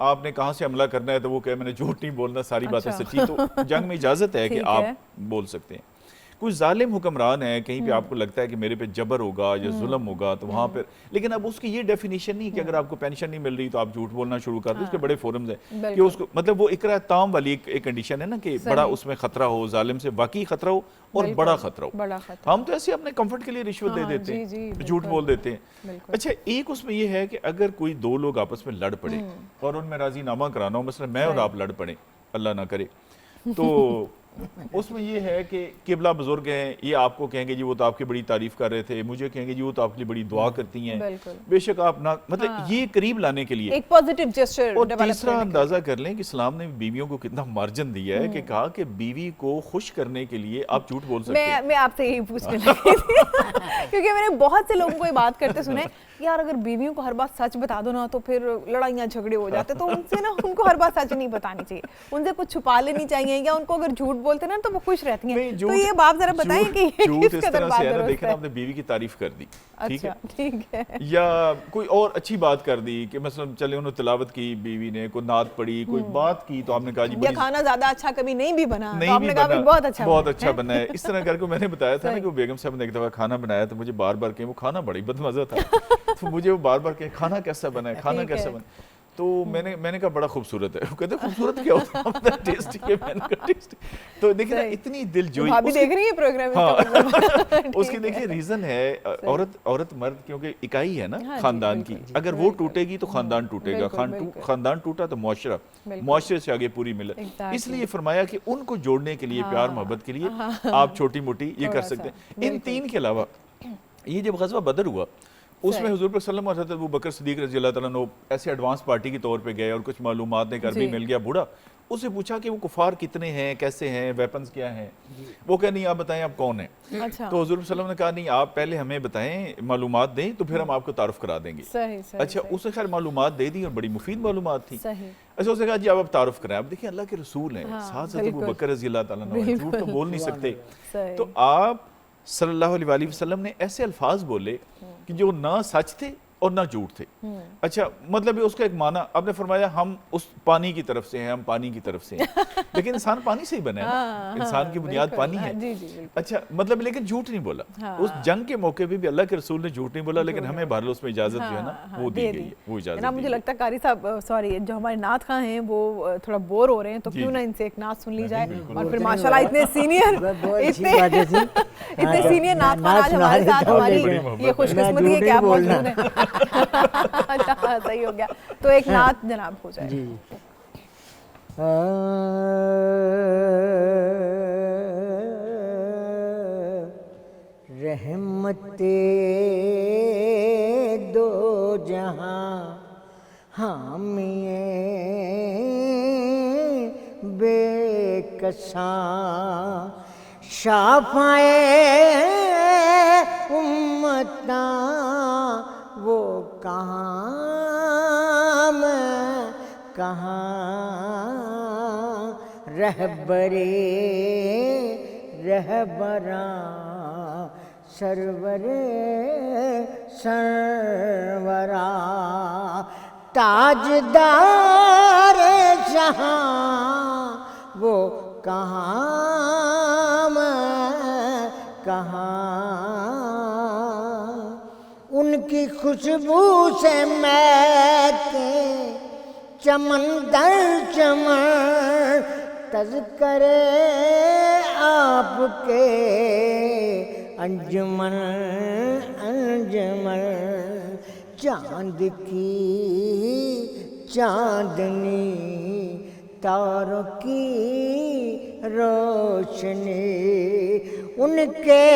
آپ نے کہاں سے حملہ کرنا ہے تو وہ کہے میں نے جھوٹ نہیں بولنا، ساری باتیں سچی. تو جنگ میں اجازت ہے کہ آپ بول سکتے ہیں. کوئی ظالم حکمران ہے، کہیں پہ آپ کو لگتا ہے کہ میرے پہ جبر ہوگا یا ظلم ہوگا تو وہاں پر، لیکن اب اس کی یہ ڈیفینیشن نہیں کہ اگر آپ کو پینشن نہیں مل رہی تو آپ جھوٹ بولنا شروع کر دیں. اس کے بڑے فورمز ہیں کہ اس کو مطلب وہ اقرا تام والی ایک کنڈیشن ہے نا کہ بڑا اس میں خطرہ ہو، ظالم سے واقعی خطرہ ہو اور بڑا خطرہ ہو. ہم تو ایسے اپنے کمفرٹ کے لیے رشوت دے دیتے ہیں، جھوٹ بول دیتے ہیں. اچھا ایک اس میں یہ ہے کہ اگر کوئی دو لوگ آپس میں لڑ پڑے اور ان میں راضی نامہ کرانا ہو، مثلا میں اور آپ لڑ پڑے، اللہ نہ کرے، تو اس میں یہ ہے کہ قبلہ بزرگ ہیں، یہ آپ کو کہیں گے جی وہ تو آپ کی بڑی تعریف کر رہے تھے، مجھے کہیں گے جی وہ تو آپ کی بڑی دعا کرتی ہیں. بے شک آپ نہ مطلب یہ قریب لانے کے لیے ایک پازیٹیو جسچر. اور تیسرا اندازہ کر لیں کہ اسلام نے بیویوں کو کتنا مارجن دیا ہے کہ کہا کہ بیوی کو خوش کرنے کے لیے آپ جھوٹ بول سکتے ہیں. میں آپ سے یہی پوچھنے لگی تھی کیونکہ میں نے بہت سے لوگوں کو یہ بات کرتے سنے یار اگر بیویوں کو ہر بات سچ بتا دو نا تو پھر لڑائیاں جھگڑے ہو جاتے، تو ان سے نا ان کو ہر بات سچ نہیں بتانی چاہیے، ان سے کچھ چھپا لینی چاہیے، یا ان کو اگر جھوٹ بولتے نا تو وہ خوش رہتی ہیں. تو یہ بات ذرا بتائیں کہ جھوٹ اس طرح سے ہے نا، دیکھیں آپ نے بیوی کی تعریف کر دی، ٹھیک ہے، یا کوئی اور اچھی بات کر دی کہ مثلا چلے انہوں تلاوت کی، بیوی نے کوئی نعت پڑھی، کوئی بات کی تو آپ نے کہا جی یا کھانا زیادہ اچھا کبھی نہیں بھی بنا تو آپ نے کہا بہت اچھا بنا ہے. اس طرح کر کے میں نے بتایا تھا نا کہ بیگم صاحب نے ایک دفعہ کھانا بنایا تو مجھے بار بار کہیں وہ کھانا بڑی بدمزہ تھا، تو مجھے وہ بار بار کہیں کھانا کیسا بنا ہے، کھانا کیسا بنا ہے. تو میں نے کہا بڑا خوبصورت ہے. وہ کہتے ہیں خوبصورت کیا ہوتا ہے، ٹیسٹی ہے. میں نے کہا ٹیسٹی. تو دیکھیں نا اتنی دل جوئی بھابی دیکھ رہی ہے پروگرام، اس کی دیکھیں ریزن ہے عورت مرد کیونکہ اکائی ہے نا خاندان کی، اگر وہ ٹوٹے گی تو خاندان ٹوٹے گا، خاندان ٹوٹا تو معاشرے سے آگے پوری ملت. اس لیے فرمایا کہ ان کو جوڑنے کے لیے پیار محبت کے لیے آپ چھوٹی موٹی یہ کر سکتے ہیں. ان تین کے علاوہ یہ جب غزوہ بدر ہوا اس میں حضور پر صلی اللہ علیہ وسلم ابو بکر صدیق رضی اللہ تعالیٰ عنہ ایسے ایڈوانس پارٹی کے طور پہ گئے اور کچھ معلومات نے کر بھی مل گیا. بوڑھا اسے پوچھا کہ وہ کفار کتنے ہیں، کیسے ہیں، ویپنز کیا ہیں. وہ کہا نہیں آپ بتائیں آپ کون ہیں. تو حضور صلی اللہ علیہ وسلم نے کہا نہیں آپ پہلے ہمیں بتائیں، معلومات دیں تو پھر ہم آپ کو تعارف کرا دیں گے. اچھا اس نے خیر معلومات دے دی اور بڑی مفید معلومات تھی. اچھا اس نے کہا جی آپ تعارف کرائیں. اب دیکھیں اللہ کے رسول ہیں، ساتھ ساتھ ابو بکر رضی اللہ تعالیٰ عنہ جھوٹ تو بول نہیں سکتے. تو آپ صلی اللہ علیہ وسلم نے ایسے الفاظ بولے کہ جو نہ سچ تھے اور نہ جھوٹ تھے. اچھا مطلب اس کا ایک معنی آپ نے فرمایا ہم اس پانی کی طرف سے ہیں، ہم پانی کی طرف سے ہیں، لیکن انسان پانی سے ہی بنا ہے، انسان کی بنیاد پانی ہے. اچھا مطلب لیکن جھوٹ نہیں بولا. اس جنگ کے موقع پہ بھی اللہ کے رسول نے جھوٹ نہیں بولا، لیکن ہمیں بہرحال اس میں اجازت جو ہے نا وہ دی گئی ہے، وہ اجازت. مجھے لگتا ہے قاری صاحب سوری جو ہمارے نعت خواں ہیں وہ تھوڑا بور ہو رہے ہیں، تو کیوں نہ ان سے ایک نعت سن لی جائے. اور پھر ماشاءاللہ اتنے سینئر نعت خواں آج ہمارے ساتھ، ہماری یہ خوش قسمتی ہے کہ آپ موجود ہیں. صحیح ہو گیا. تو ایک نعت جناب ہو جائے. جی رحمت دو جہاں حامی بے کساں شافعِ امتاں وہ کہاں میں کہاں رہبرِ رہبراں سرور سرورا تاجدار جہاں وہ کہاں میں کہاں ان کی خوشبو سے مہکے چمن در چمن تذکرے آپ کے انجمن انجمن چاند کی چاندنی تاروں کی روشنی ان کے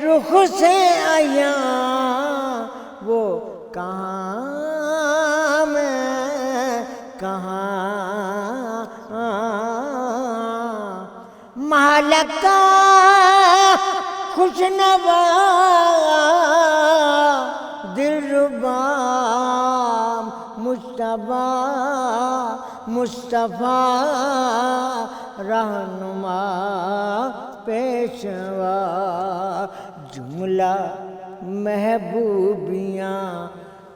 رخ سے آیا وہ کہاں میں کہاں مہلکہ خوشنوا دلربا مصطفیٰ رہنما پیشوا جملہ محبوبیاں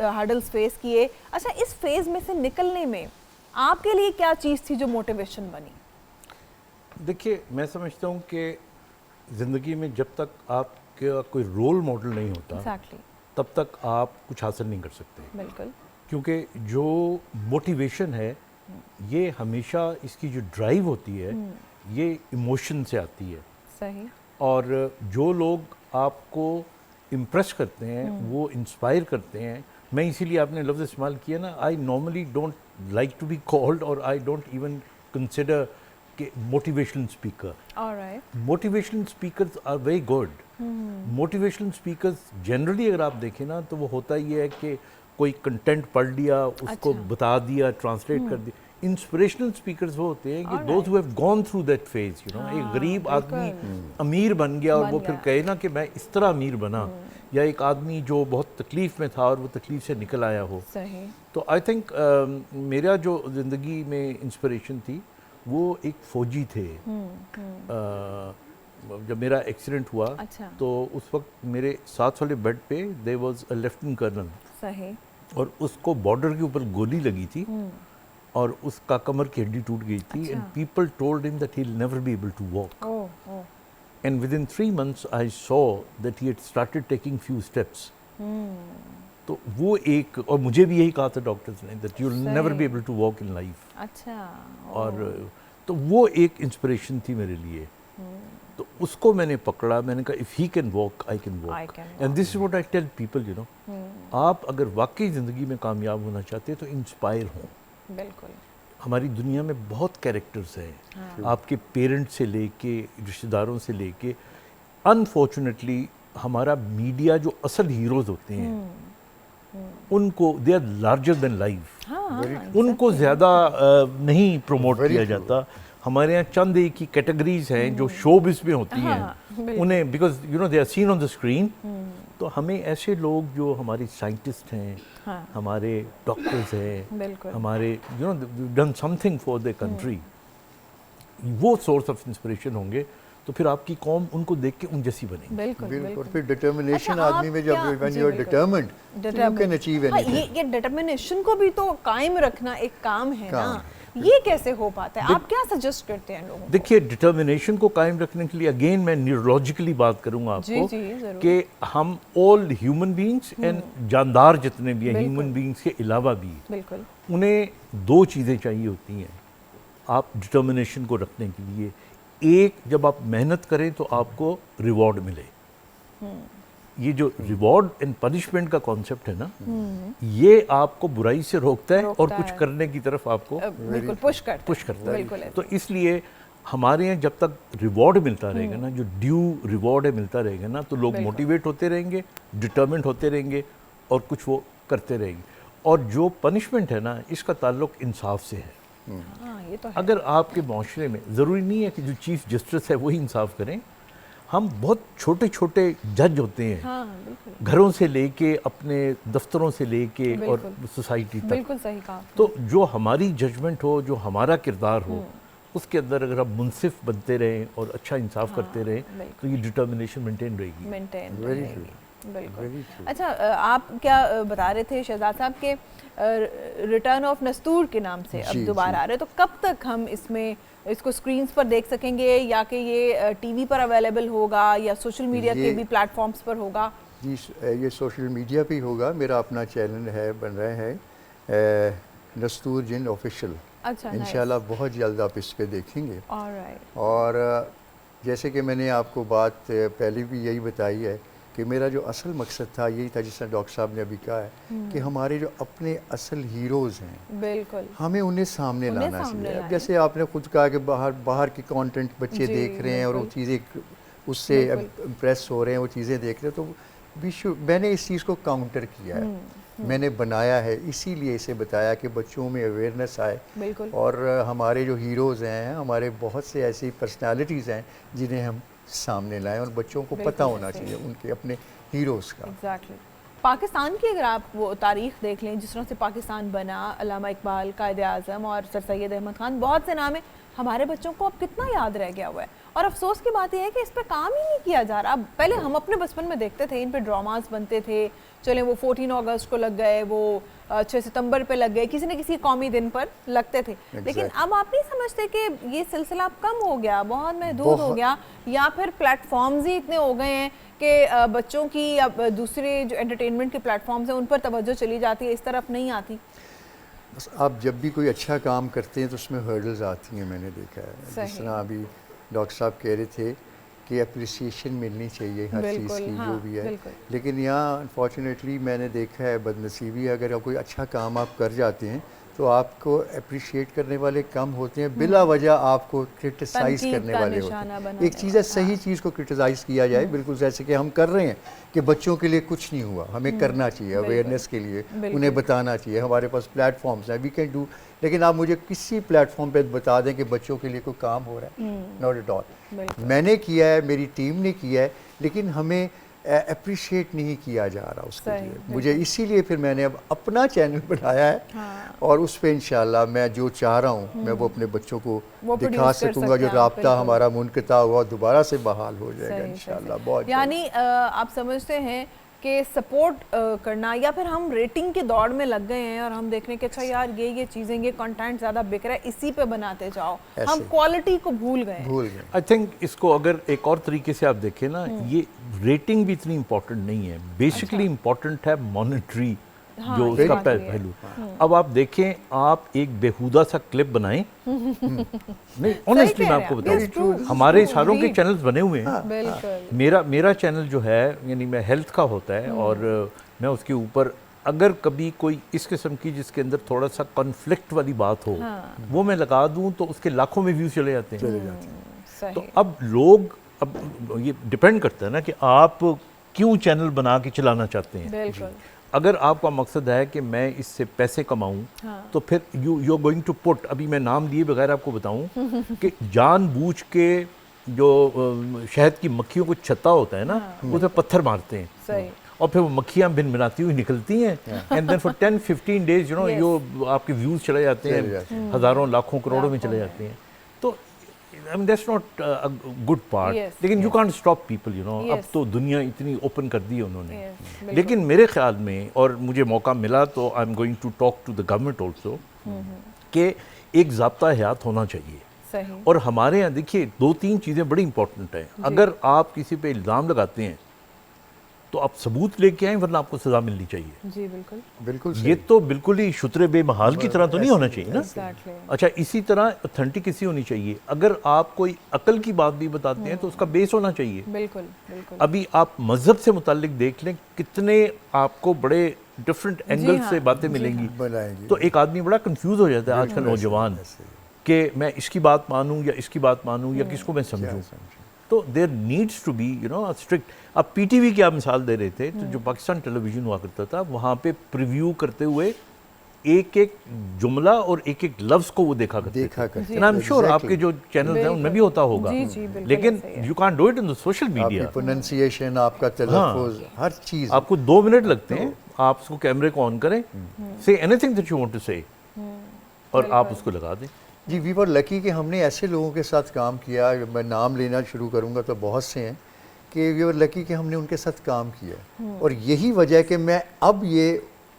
ہرڈلز فیس کیے. اچھا اس فیز میں سے نکلنے میں آپ کے لیے کیا چیز تھی جو موٹیویشن بنی؟ دیکھیے میں سمجھتا ہوں کہ زندگی میں جب تک آپ کا کوئی رول ماڈل نہیں ہوتا تب تک آپ کچھ حاصل نہیں کر سکتے. بالکل. کیونکہ جو موٹیویشن ہے یہ ہمیشہ اس کی جو ڈرائیو ہوتی ہے یہ ایموشن سے آتی ہے. صحیح. اور جو لوگ آپ کو امپریس کرتے ہیں وہ انسپائر کرتے ہیں. میں اسی لیے آپ نے لفظ استعمال کیا نا, I normally don't like to be called اور آئی ڈونٹ ایون کنسیڈر کہ motivational speaker. Motivational speakers are very good. Motivational speakers generally اگر آپ دیکھیں نا تو وہ ہوتا یہ ہے کہ کوئی کنٹینٹ پڑھ لیا, اس کو بتا دیا, ٹرانسلیٹ کر دیا. انسپریشنل اسپیکرز وہ ہوتے ہیں کہ those who have gone through that phase, you know. ایک غریب آدمی امیر بن گیا اور وہ پھر کہے نا کہ میں اس طرح امیر بنا, یا ایک آدمی جو بہت تکلیف میں تھا اور وہ تکلیف سے نکل آیا ہو. تو آئی تھنک میرا جو زندگی میں انسپریشن تھی وہ ایک فوجی تھے. جب میرا ایکسیڈنٹ ہوا تو اس وقت میرے ساتھ والے بیڈ پہ there was a lieutenant colonel, اور اس کو بارڈر کے اوپر گولی لگی تھی اور اس کا کمر کی ہڈی ٹوٹ گئی تھی. And people told him that he will never be able to walk. And with in 3 months I saw that he had started taking few steps. تو وہ ایک, اور مجھے بھی یہی کہا تھا ڈاکٹرز نے, that you will never be able to walk in life. اور تو وہ ایک انسپریشن تھی میرے لیے. تو اس کو میں نے پکڑا, میں نے کہا if he can walk I can walk. And this is what I tell people, you know. آپ اگر واقعی زندگی میں کامیاب ہونا چاہتے ہیں تو انسپائر ہوں. بالکل. ہماری دنیا میں بہت کیریکٹرز ہیں, آپ کے پیرنٹ سے لے کے رشتہ داروں سے لے کے. انفارچونیٹلی ہمارا میڈیا جو اصل ہیروز ہوتے ہیں ان کو they are larger than life, ان کو زیادہ نہیں پروموٹ کیا جاتا. ہمارے یہاں چند ایک ہی کیٹیگریز ہیں جو شو بز میں ہوتی ہیں, انہیں because you know they are seen on the screen. تو ہمیں ایسے لوگ جو ہمارے سائنٹسٹ ہیں, ہمارے ڈاکٹرز ہیں, ہمارے you know done something for the country, وہ سورس آف انسپریشن ہوں گے. تو پھر آپ کی قوم ان کو دیکھ کے ان جیسی بنے. بالکل. پھر ڈٹرمنیشن آدمی میں جب when you are determined you can achieve anything. یہ ڈٹرمنیشن کو بھی تو قائم رکھنا ایک کام ہے نا, یہ کیسے ہو پاتا ہے؟ آپ کیا سجیسٹ کرتے ہیں لوگوں کو؟ دیکھیے ڈٹرمنیشن کو قائم رکھنے کے لیے اگین میں نیورولوجیکلی بات کروں گا آپ کو کہ ہم all human beings and جاندار جتنے بھی ہیں ہیومن بینگس کے علاوہ بھی, انہیں 2 چیزیں چاہیے ہوتی ہیں آپ ڈٹرمنیشن کو رکھنے کے لیے. ایک, جب آپ محنت کریں تو آپ کو ریوارڈ ملے. یہ جو ریوارڈ اینڈ پنشمنٹ کا کانسیپٹ ہے نا, یہ آپ کو برائی سے روکتا ہے اور کچھ کرنے کی طرف آپ کو پش کرتا ہے. تو اس لیے ہمارے یہاں جب تک ریوارڈ ملتا رہے گا نا, جو ڈیو ریوارڈ ہے ملتا رہے گا نا, تو لوگ موٹیویٹ ہوتے رہیں گے, ڈٹرمنٹ ہوتے رہیں گے اور کچھ وہ کرتے رہیں گے. اور جو پنشمنٹ ہے نا, اس کا تعلق انصاف سے ہے. اگر آپ کے معاشرے میں ضروری نہیں ہے کہ جو چیف جسٹس ہے وہی انصاف کریں, ہم بہت چھوٹے چھوٹے جج ہوتے ہیں, گھروں سے لے کے اپنے دفتروں سے لے کے اور سوسائٹی تک. تو جو ہماری ججمنٹ ہو, جو ہمارا کردار ہو, اس کے اندر اگر ہم منصف بنتے رہیں اور اچھا انصاف کرتے رہیں تو یہ ڈٹرمنیشن مینٹین رہے گی. بالکل. اچھا آپ کیا بتا رہے تھے شہزاد صاحب کہ ریٹرن آف نستور کے نام سے اب دوبارہ آ رہے, تو کب تک ہم اس کو سکرینز پر دیکھ سکیں گے, یا کہ یہ ٹی وی پر اویلیبل ہوگا یا سوشل میڈیا کے بھی پلیٹ فارمز پر ہوگا؟ جی یہ سوشل میڈیا پہ ہی ہوگا. میرا اپنا چینل ہے, بن رہے ہیں نستور جن آفیشیل. انشاءاللہ بہت جلد آپ اس پہ دیکھیں گے. اور جیسے کہ میں نے آپ کو بات پہلے بھی یہی بتائی ہے کہ میرا جو اصل مقصد تھا یہی تھا, جس طرح ڈاکٹر صاحب نے ابھی کہا ہے کہ ہمارے جو اپنے اصل ہیروز ہیں بالکل ہمیں انہیں سامنے لانا چاہیے. جیسے آپ نے خود کہا کہ باہر کی کانٹینٹ بچے دیکھ رہے ہیں اور وہ چیزیں اس سے امپریس ہو رہے ہیں, وہ چیزیں دیکھ رہے ہیں, تو میں نے اس چیز کو کاؤنٹر کیا ہے, میں نے بنایا ہے, اسی لیے اسے بتایا کہ بچوں میں اویئرنیس آئے. اور ہمارے جو ہیروز ہیں, ہمارے بہت سے ایسی پرسنالٹیز ہیں جنہیں ہم سامنے لائیں, اور بچوں کو پتہ ہونا چاہیے ان کے اپنے ہیروز کا. پاکستان کی اگر آپ وہ تاریخ دیکھ لیں, جس طرح سے پاکستان بنا, علامہ اقبال, قائد اعظم اور سر سید احمد خان, بہت سے نام ہیں, ہمارے بچوں کو اب کتنا یاد رہ گیا ہوا ہے. اور افسوس کی بات یہ ہے کہ اس پہ کام ہی نہیں کیا جا رہا. پہلے ہم اپنے بچپن میں دیکھتے تھے ان پہ ڈراماز بنتے تھے, چلیں وہ 14 اگست کو لگ گئے, وہ 6 ستمبر پہ لگ گئے, کسی نہ کسی قومی دن پر لگتے تھے. لیکن اب آپ نہیں سمجھتے کہ یہ سلسلہ اب کم ہو گیا, بہت محدود ہو گیا, یا پھر پلیٹ فارمز ہی اتنے ہو گئے ہیں کہ بچوں کی اب دوسرے جو انٹرٹینمنٹ کے پلیٹ فارمز ہیں ان پر توجہ چلی جاتی ہے, اس طرف نہیں آتی؟ بس آپ جب بھی کوئی اچھا کام کرتے ہیں تو اس میں ہرڈلز آتی ہیں, میں نے دیکھا ہے. جس طرح ابھی ڈاکٹر صاحب کہہ رہے تھے کہ اپریسیشن ملنی چاہیے ہر چیز کی جو بھی ہے, لیکن یہاں انفارچونیٹلی میں نے دیکھا ہے بدنصیبی, اگر کوئی اچھا کام آپ کر جاتے ہیں تو آپ کو اپریشیٹ کرنے والے کم ہوتے ہیں, بلا وجہ آپ کو کرٹیسائز کرنے والے ہوتے ہیں. ایک چیز ہے صحیح چیز کو کرٹیسائز کیا جائے, بالکل جیسے کہ ہم کر رہے ہیں کہ بچوں کے لیے کچھ نہیں ہوا, ہمیں کرنا چاہیے اویئرنیس کے لیے, انہیں بتانا چاہیے, ہمارے پاس پلیٹ فارمز ہیں, وی کین ڈو. لیکن آپ مجھے کسی پلیٹ فارم پہ بتا دیں کہ بچوں کے لیے کوئی کام ہو رہا ہے, ناٹ ایٹ آل. میں نے کیا ہے, میری ٹیم نے کیا ہے, لیکن ہمیں اپریشیٹ نہیں کیا جا رہا اس کے لیے. مجھے اسی لیے پھر میں نے اب اپنا چینل بنایا ہے, اور اس پہ انشاءاللہ میں جو چاہ رہا ہوں میں وہ اپنے بچوں کو دکھا سکوں گا. جو رابطہ ہمارا منقطع ہوا دوبارہ سے بحال ہو جائے گا انشاءاللہ. بہت یعنی آپ سمجھتے ہیں کہ سپورٹ کرنا, یا پھر ہم ریٹنگ کے دوڑ میں لگ گئے ہیں اور ہم دیکھ رہے ہیں کہ اچھا یار یہ چیزیں, یہ کنٹینٹ زیادہ بک رہا ہے, اسی پہ بناتے جاؤ, ہم کوالٹی کو بھول گئے. آئی تھنک اس کو اگر ایک اور طریقے سے آپ دیکھیں نا, یہ ریٹنگ بھی اتنی امپورٹنٹ نہیں ہے, بیسکلی امپورٹنٹ ہے مانیٹری جو اس کا پہلو. اب آپ دیکھیں, آپ ایک بیہودہ سا کلپ بنائیں, نہیں آنیسٹلی میں آپ کو بتاؤں, ہمارے ساروں کے چینلز بنے ہوئے ہیں. میرا چینل جو ہے یعنی میں ہیلتھ کا ہوتا ہے, اور میں اس کے اوپر اگر کبھی کوئی اس قسم کی جس کے اندر تھوڑا سا کنفلکٹ والی بات ہو وہ میں لگا دوں تو اس کے لاکھوں میں ویوز چلے جاتے ہیں. تو اب لوگ, اب یہ ڈیپینڈ کرتا ہے نا کہ آپ کیوں چینل بنا کے چلانا چاہتے ہیں. اگر آپ کا مقصد ہے کہ میں اس سے پیسے کماؤں تو پھر یو گوئنگ ٹو پٹ, ابھی میں نام لیے بغیر آپ کو بتاؤں کہ جان بوجھ کے جو شہد کی مکھیوں کو چھتا ہوتا ہے نا, اس پہ پتھر مارتے ہیں, اور پھر وہ مکھیاں بن بناتی ہوئی نکلتی ہیں, and then for 10-15 days you آپ کے ویوز چلے جاتے ہیں, ہزاروں لاکھوں کروڑوں میں چلے جاتے ہیں. تو that's not a good part. لیکن you can't stop people, اب تو دنیا اتنی اوپن کر دی ہے انہوں نے. لیکن میرے خیال میں, اور مجھے موقع ملا تو I'm going to talk to the government also, کہ ایک ضابطہ حیات ہونا چاہیے. اور ہمارے یہاں دیکھیے 2-3 چیزیں بڑی امپورٹنٹ ہیں. اگر آپ کسی پہ الزام لگاتے ہیں تو آپ ثبوت لے کے آئیں, ورنہ آپ کو سزا ملنی چاہیے. جی بالکل. یہ تو بالکل ہی شتر بے محال کی طرح تو نہیں ہونا چاہیے نا. اچھا, اسی طرح اوتھینٹکسی ہونی چاہیے. اگر آپ کوئی عقل کی بات بھی بتاتے ہیں تو اس کا بیس ہونا چاہیے. بالکل. ابھی آپ مذہب سے متعلق دیکھ لیں, کتنے آپ کو بڑے ڈفرینٹ اینگل سے باتیں ملیں گی. تو ایک آدمی بڑا کنفیوز ہو جاتا ہے آج کل نوجوان, کہ میں اس کی بات مانوں یا اس کی بات مانوں یا کس کو میں سمجھوں. تو دیر نیڈس ٹو بی اسٹرکٹ. اب پی ٹی وی کی آپ مثال دے رہے تھے, تو جو پاکستان ٹیلی ویژن ہوا کرتا تھا, وہاں پہ پریویو کرتے ہوئے ایک ایک جملہ اور ایک ایک لفظ کو وہ دیکھا کرتے تھے. I'm sure آپ کے جو چینلز ہیں ان میں بھی ہوتا ہوگا, لیکن you can't do it in the social media. آپ کی پروننسیشن, آپ کا تلفظ, ہر چیز, آپ کو 2 منٹ لگتے ہیں, آپ اس کو کیمرے کو آن کریں, say anything that you want to say, اور آپ اس کو لگا دیں. جی, وی ور لکی کہ ہم نے ایسے لوگوں کے ساتھ کام کیا, میں نام لینا شروع کروں گا تو بہت سے ہیں, کہ وی ور لکی کہ ہم نے ان کے ساتھ کام کیا. اور یہی وجہ ہے کہ میں اب یہ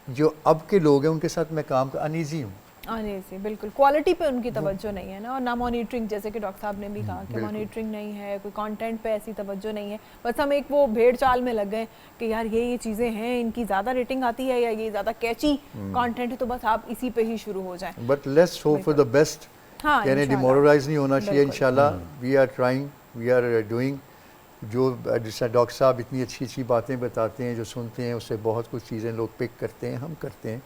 جو اب کے لوگ ہیں ان کے ساتھ میں کام انیزی ہوں. انیزی, بالکل. کوالٹی پہ ان کی توجہ نہیں ہے نا, اور نہ مانیٹرنگ, جیسے کہ ڈاکٹر صاحب نے بھی کہا کہ مانیٹرنگ نہیں ہے, کوئی کانٹینٹ پہ ایسی توجہ نہیں ہے. بس ہم ایک وہ بھیڑ چال میں لگ گئے کہ یار یہ چیزیں ہیں, ان کی زیادہ ریٹنگ آتی ہے یا یہ زیادہ کیچی کانٹینٹ ہے, تو بس آپ اسی پہ ہی شروع ہو جائیں. But let's hope for the best. یعنی ڈیمورلائز نہیں ہونا چاہیے انشاءاللہ. We are trying, we are doing. جو جس طرح ڈاکٹر صاحب اتنی اچھی اچھی باتیں بتاتے ہیں, جو سنتے ہیں اس سے بہت کچھ چیزیں لوگ پک کرتے ہیں, ہم کرتے ہیں.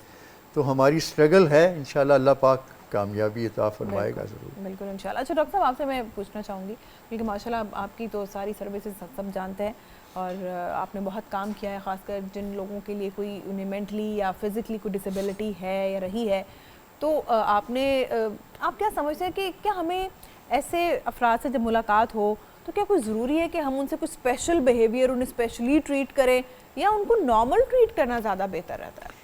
تو ہماری اسٹرگل ہے, انشاءاللہ اللہ پاک کامیابی عطا فرمائے گا ضرور. بالکل انشاءاللہ. اچھا ڈاکٹر صاحب, آپ سے میں پوچھنا چاہوں گی, کیونکہ ماشاءاللہ آپ کی تو ساری سروسز سب جانتے ہیں, اور آپ نے بہت کام کیا ہے, خاص کر جن لوگوں کے لیے کوئی انہیں مینٹلی یا فزیکلی کوئی ڈسیبلٹی ہے یا رہی ہے. تو آپ کیا سمجھتے ہیں کہ کیا ہمیں ایسے افراد سے جب ملاقات ہو تو کیا کوئی ضروری ہے کہ ہم ان سے کوئی اسپیشل بیہیویئر, انہیں اسپیشلی ٹریٹ کریں, یا ان کو نارمل ٹریٹ کرنا زیادہ بہتر رہتا ہے؟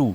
2,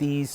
30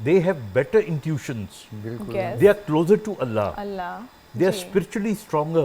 They have better intuitions. They are closer to Allah. They are spiritually stronger.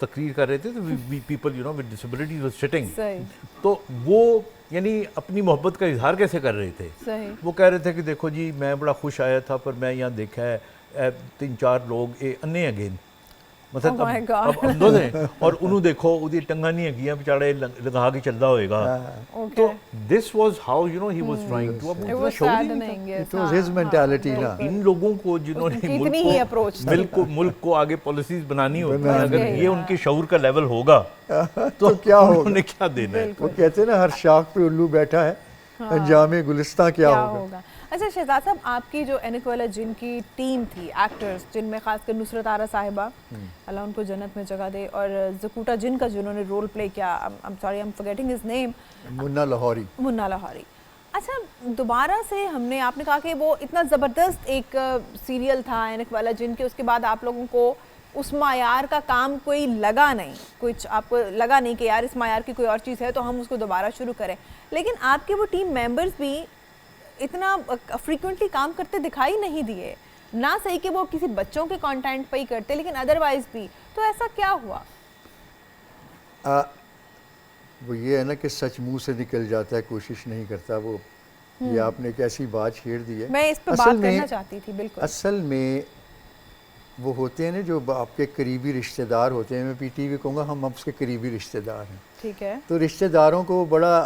تقریر کر رہے تھے تو people you know with disabilities were sitting, صحیح تو وہ یعنی اپنی محبت کا اظہار کیسے کر رہے تھے؟ صحیح وہ کہہ رہے تھے کہ دیکھو جی میں بڑا خوش آیا تھا پر میں یہاں دیکھا ہے 3-4 لوگ انے اگین مطلب اب اندھو نے اور انہوں دیکھو ادھی ٹنگا نہیں ہگیاں بچارے لگا کے چلدا ہوئے گا. تو this was how you know he was trying to it was his mentality نا. ان لوگوں کو جنہوں نے ملک کو آگے پالیسیز بنانی ہوتی ہیں، اگر یہ ان کے شعور کا لیول ہوگا تو کیا ہوگا، انہوں نے کیا دینا ہے. وہ کہتے ہیں نا ہر شاخ پہ الو بیٹھا ہے، انجام گلستہ کیا ہوگا. اچھا شہزاد صاحب، آپ کی جو اینک والا جن کی ٹیم تھی ایکٹرز، جن میں خاص کر نصرت آرا صاحبہ اللہ ان کو جنت میں جگہ دے، اور زکوٹا جن کا جنہوں نے رول پلے کیا، I'm forgetting his name، منا لاہوری. اچھا دوبارہ سے ہم نے، آپ نے کہا کہ وہ اتنا زبردست ایک سیریل تھا اینک والا جن کے، اس کے بعد آپ لوگوں کو اس معیار کا کام کوئی لگا نہیں، کچھ آپ کو لگا نہیں کہ یار اس معیار کی کوئی اور چیز ہے تو ہم اس کو دوبارہ شروع کریں، لیکن آپ کے وہ ٹیم ممبرز بھی اتنا فریکوینٹلی کام کرتے دکھائی نہیں دیے، نہ صحیح کہ وہ کسی بچوں کے کانٹینٹ پہ ہی کرتے لیکن ادروائز بھی، تو ایسا کیا ہوا؟ وہ یہ ہے نا کہ سچ منہ سے نکل جاتا ہے، کوشش نہیں کرتا. وہ یہ آپ نے ایک ایسی بات چھیڑ دی ہے، میں اس پہ بات کرنا چاہتی تھی. بالکل اصل میں وہ ہوتے ہیں نا جو آپ کے قریبی رشتہ دار ہوتے ہیں، میں پی ٹی وی کہوں گا ہم اس کے قریبی رشتہ دار ہیں، ٹھیک ہے، تو رشتہ داروں کو بڑا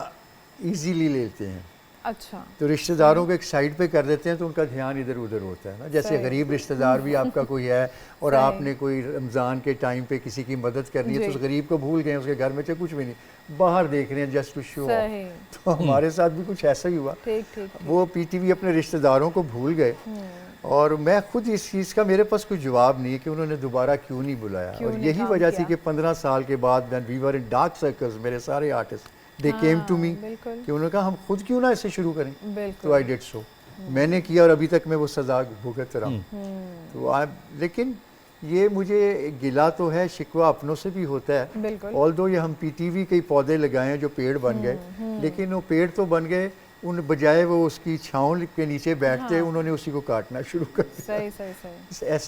ایزیلی لیتے ہیں. اچھا تو رشتہ داروں کو ایک سائڈ پہ کر دیتے ہیں تو ان کا دھیان ادھر ادھر ہوتا ہے نا. جیسے غریب رشتہ دار بھی آپ کا کوئی ہے اور آپ نے کوئی رمضان کے ٹائم پہ کسی کی مدد کرنی ہے تو اس غریب کو بھول گئے، اس کے گھر میں سے کچھ بھی نہیں، باہر دیکھ رہے ہیں جسٹ ٹو شو. تو ہمارے ساتھ بھی کچھ ایسا ہی ہوا. وہ پی ٹی وی اپنے رشتہ داروں کو بھول گئے، اور میں خود اس چیز کا میرے پاس کوئی جواب نہیں ہے کہ انہوں نے دوبارہ کیوں نہیں بلایا. اور یہی وجہ تھی کہ 15 سال کے بعد when we were in dark circles، میرے سارے artist they came to me کہ انہوں نے کہا ہم خود کیوں نہ اسے شروع کریں. تو I did so، میں نے کیا اور ابھی تک میں وہ سزا بھگت رہا ہوں. تو لیکن یہ مجھے گلا تو ہے، شکوہ اپنوں سے بھی ہوتا ہے. although یہ ہم پی ٹی وی کے پودے لگائے ہیں جو پیڑ بن گئے، لیکن وہ پیڑ تو بن گئے، ان بجائے وہ اس کی چھاؤں کے نیچے بیٹھتے انہوں نے اسی کو کاٹنا شروع کر دیا. ایسے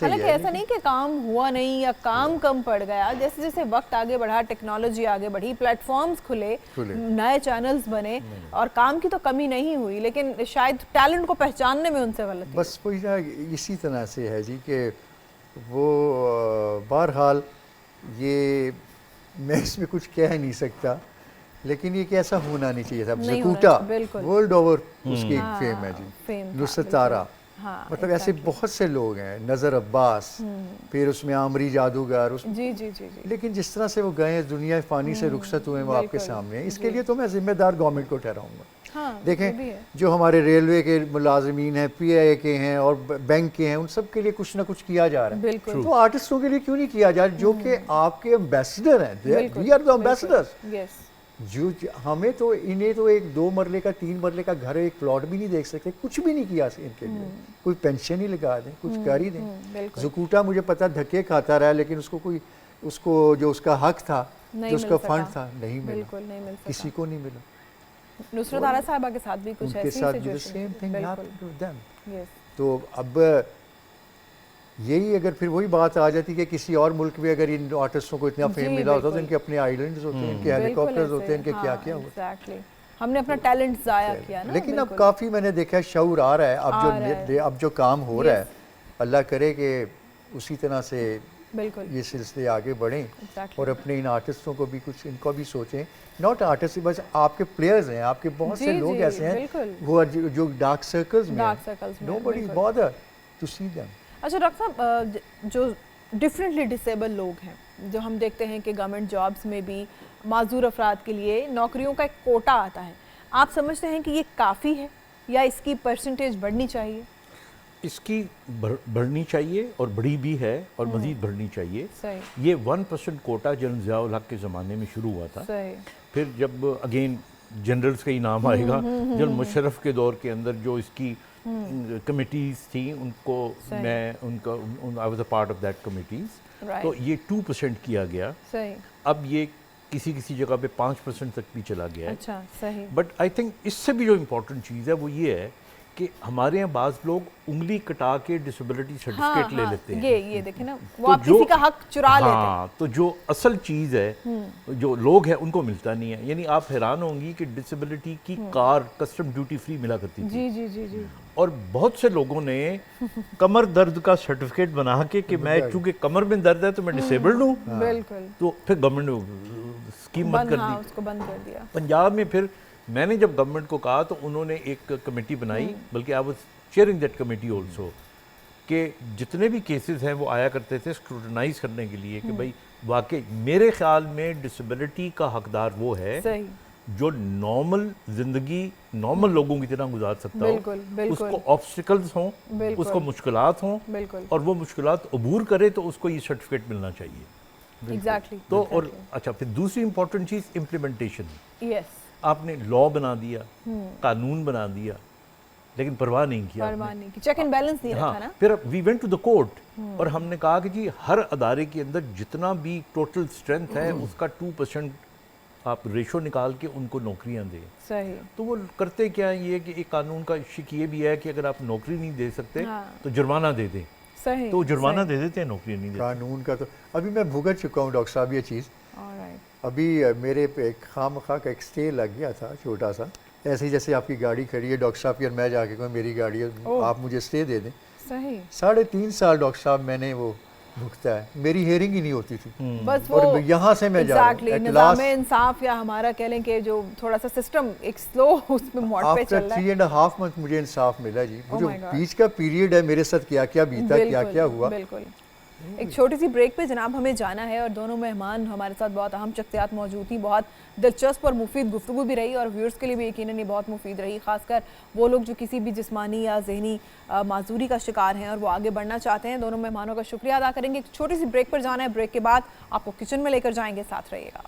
ہی ہے. ایسا نہیں کہ کام ہوا نہیں یا کام کم پڑ گیا، جیسے جیسے وقت آگے بڑھا، ٹیکنالوجی آگے بڑھی، پلیٹ فارمز کھلے، نئے چینلز بنے، اور کام کی تو کمی نہیں ہوئی، لیکن شاید ٹیلنٹ کو پہچاننے میں ان سے غلطی. بس وہی اسی طرح سے ہے جی کہ وہ بہرحال یہ میں اس میں کچھ کہہ نہیں سکتا، لیکن یہ کہ ایسا ہونا نہیں چاہیے تھا. زکوٹا ورلڈ اوور اس کی ایک فیم ہے جی، نصرت آرا، مطلب ایسے بہت سے لوگ ہیں، نظر عباس، پھر اس میں عامری جادوگر، لیکن جس طرح سے وہ گئے دنیا فانی سے رخصت ہوئے وہ آپ کے سامنے ہیں. اس کے لیے تو میں ذمہ دار گورنمنٹ کو ٹھہراؤں گا. دیکھیں جو ہمارے ریلوے کے ملازمین ہیں، پی آئی اے کے ہیں اور بینک کے ہیں، ان سب کے لیے کچھ نہ کچھ کیا جا رہا ہے. تو آرٹسٹوں کے لیے کیوں نہیں کیا جا رہا جو کہ آپ کے ایمبیسڈر ہیں؟ We are the ambassadors. جو ہمیں تو انہیں تو ایک 2 مرلے کا 3 مرلے کا گھر، ایک پلاٹ بھی نہیں دیکھ سکتے، کچھ بھی نہیں کیا ان کے لیے. کوئی پینشن ہی لگا دیں، کچھ کر ہی دیں. زکوٹا مجھے پتا دھکے کھاتا رہا، لیکن اس کو کوئی اس کو جو اس کا حق تھا، جو اس کا فنڈ تھا، نہیں ملا، کسی کو نہیں ملا. نصرت آرا صاحبہ کے ساتھ بھی کچھ ایسی سچویشن. تو اب یہی اگر پھر وہی بات آ جاتی کہ کسی اور ملک میں اگر ان آرٹسٹوں کو اتنا فیم ملا ہوتا تو ان کے اپنے آئی لینڈز ہوتے ہیں، ان کے ہیلی کاپٹرز ہوتے ہیں، ان کے کیا کیا ہوتا. ہم نے اپنا ٹیلنٹ ضائع کیا نا. لیکن اب کافی میں نے دیکھا شعور آ رہا ہے، اب جو کام ہو رہا ہے، اللہ کرے کہ اسی طرح سے یہ سلسلے آگے بڑھیں اور اپنے ان آرٹسٹوں کو بھی کچھ ان کو بھی سوچیں. ناٹ آرٹسٹ، بس آپ کے پلیئرز ہیں، آپ کے بہت سے لوگ ایسے ہیں وہ جو ڈارک سرکلز میں ہیں، no body bother to see them. اچھا ڈاکٹر صاحب، جو ڈفرینٹلی ڈسیبل لوگ ہیں، جو ہم دیکھتے ہیں کہ گورنمنٹ جابس میں بھی معذور افراد کے لیے نوکریوں کا ایک کوٹا آتا ہے، آپ سمجھتے ہیں کہ یہ کافی ہے یا اس کی پرسنٹیج بڑھنی چاہیے؟ اس کی بڑھنی چاہیے اور بڑھی بھی ہے اور مزید بڑھنی چاہیے. یہ 1% کوٹا جنرل ضیاء الحق کے زمانے میں شروع ہوا تھا، پھر جب اگین جنرلز کا ہی نام آئے گا، جنرل مشرف کے دور کے اندر جو اس کی کمیٹیز تھیں ان کو میں ان کا I was a part of that committees، تو یہ 2% کیا گیا. اب یہ کسی جگہ پہ 5% تک بھی چلا گیا ہے. بٹ آئی تھنک اس سے بھی جو امپورٹنٹ چیز ہے وہ یہ ہے کہ ہمارے یہاں بعض لوگ انگلی کٹا کے ڈسیبلٹی سرٹیفکیٹ لے لیتے ہیں. یہ دیکھیں نا, وہ آپ کسی کا حق چرا لیتے ہیں. ہاں, تو جو اصل چیز ہے جو لوگ ہیں ان کو ملتا نہیں ہے. یعنی آپ حیران ہوں گی کہ ڈسیبلٹی کی کار کسٹم ڈیوٹی فری ملا کرتی تھی. جی جی جی. اور بہت سے لوگوں نے کمر درد کا سرٹیفکیٹ بنا کے کہ میں چونکہ کمر میں درد ہے تو میں ڈسیبلڈ ہوں, بالکل, تو پھر گورنمنٹ نے اسکیم بند کر دی. اس کو بند کر دیا. پنجاب میں پھر میں نے جب گورنمنٹ کو کہا تو انہوں نے ایک کمیٹی بنائی, بلکہ I was cheering that committee also, کہ جتنے بھی کیسز ہیں وہ آیا کرتے تھے اسکروٹنائز کرنے کے لیے کہ بھائی واقعی میرے خیال میں ڈسیبلٹی کا حقدار وہ ہے جو نارمل زندگی نارمل لوگوں کی طرح گزار سکتا ہو, اس کو آبسٹیکلز ہوں, اس کو مشکلات ہوں, اور وہ مشکلات عبور کرے تو اس کو یہ سرٹیفکیٹ ملنا چاہیے. ایگزیکٹلی. تو اور اچھا پھر دوسری امپورٹنٹ چیز امپلیمنٹیشن. یس, آپ نے لا بنا دیا, قانون بنا دیا, لیکن پرواہ نہیں کیا, چیک اینڈ بیلنس نہیں رکھا نا. پھر we went to the court اور ہم نے کہا کہ جی ہر ادارے کے اندر جتنا بھی ٹوٹل اسٹرینتھ ہے اس کا 2% آپ ریشو نکال کے ان کو نوکریاں دیں. صحیح. تو وہ کرتے کیا ہیں یہ کہ ایک قانون کا شک یہ بھی ہے کہ اگر آپ نوکری نہیں دے سکتے تو جرمانہ دے دیں. صحیح. تو جرمانہ دے دیتے ہیں, نوکری نہیں دیتے. قانون کا تو ابھی میں بھگت چکا ہوں ڈاکٹر صاحب یہ چیز. ابھی میرے پہ ایک خام خواہ کا ایک اسٹے لگ گیا تھا چھوٹا سا, ایسے ہی جیسے آپ کی گاڑی کھڑی ہے ڈاکٹر صاحب کی, اور میں جا کے کہوں میری گاڑی ہے آپ مجھے اسٹے دے دیں. صحیح. 3.5 سال ڈاکٹر صاحب میں نے وہ بھگتا ہے, میری ہیئرنگ ہی نہیں ہوتی تھی. بس اور یہاں سے میں جا رہا ہوں نظام انصاف, یا ہمارا کہہ لیں کہ جو تھوڑا سا سسٹم ایک سلو اس میں موڈ پہ چل رہا ہے. 3.5 منتھ مجھے انصاف ملا جی. جو بیچ کا پیریڈ ہے میرے ساتھ کیا کیا بیتا, کیا کیا ہوا. بالکل. ایک چھوٹی سی بریک پہ جناب ہمیں جانا ہے, اور دونوں مہمان ہمارے ساتھ بہت اہم شخصیات موجود تھیں. بہت دلچسپ اور مفید گفتگو بھی رہی, اور ویورز کے لیے بھی یقیناً یہ بہت مفید رہی, خاص کر وہ لوگ جو کسی بھی جسمانی یا ذہنی معذوری کا شکار ہیں اور وہ آگے بڑھنا چاہتے ہیں. دونوں مہمانوں کا شکریہ ادا کریں گے. ایک چھوٹی سی بریک پر جانا ہے, بریک کے بعد آپ کو کچن میں لے کر جائیں گے, ساتھ رہیے گا.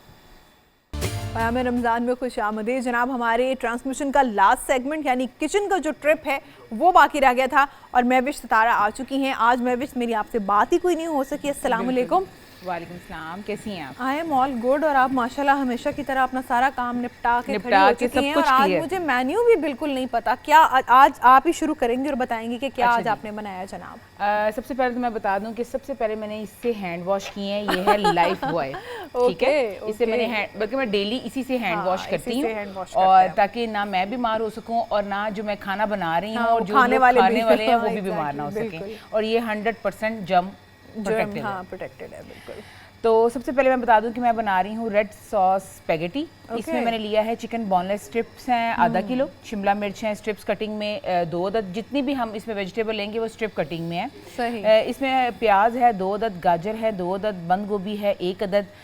پیام رمضان میں خوش آمدید. جناب ہمارے ٹرانسمیشن کا لاسٹ سیگمنٹ یعنی کچن کا جو ٹرپ ہے وہ باقی رہ گیا تھا, اور مہوش ستارہ آ چکی ہیں. آج مہوش میری آپ سے بات ہی کوئی نہیں ہو سکی. السلام علیکم. وعلیکم السلام, کیسی ہیں آپ؟ آئی ایم آل گڈ, اور آپ ماشاءاللہ ہمیشہ کی طرح اپنا سارا کام نپٹا کے کھڑی ہو چکی ہیں, اور آج مجھے مینیو بھی بالکل نہیں پتا. کیا آج آپ ہی شروع کریں گے اور بتائیں گے کہ کیا آج آپ نے بنایا جناب؟ سب سے پہلے تو میں بتا دوں کہ سب سے پہلے میں نے اس سے ہینڈ واش کیے ہیں. یہ ہے لائف بوائے, ٹھیک ہے, اس سے میں نے بلکہ میں ڈیلی اسی سے ہینڈ واش کرتی ہوں, اور تاکہ نہ میں بیمار ہو سکوں اور نہ جو میں کھانا بنا رہی ہوں اور جو کھانے والے ہیں وہ بھی بیمار نہ ہو سکیں. اور یہ 100% جرم پروٹیکٹڈ ہے. بالکل. تو سب سے پہلے میں بتا دوں کہ میں بنا رہی ہوں ریڈ سوس اسپیگیٹی. اس میں نے لیا ہے چکن بون لیس اسٹرپس ہیں ½ کلو, شملہ مرچ ہیں اسٹرپس کٹنگ میں 2 عدد, جتنی بھی ہم اس میں ویجیٹیبل لیں گے وہ اسٹرپ کٹنگ میں ہے. اس میں پیاز ہے 2 عدد, گاجر ہے 2 عدد, بند گوبھی ہے 1 عدد,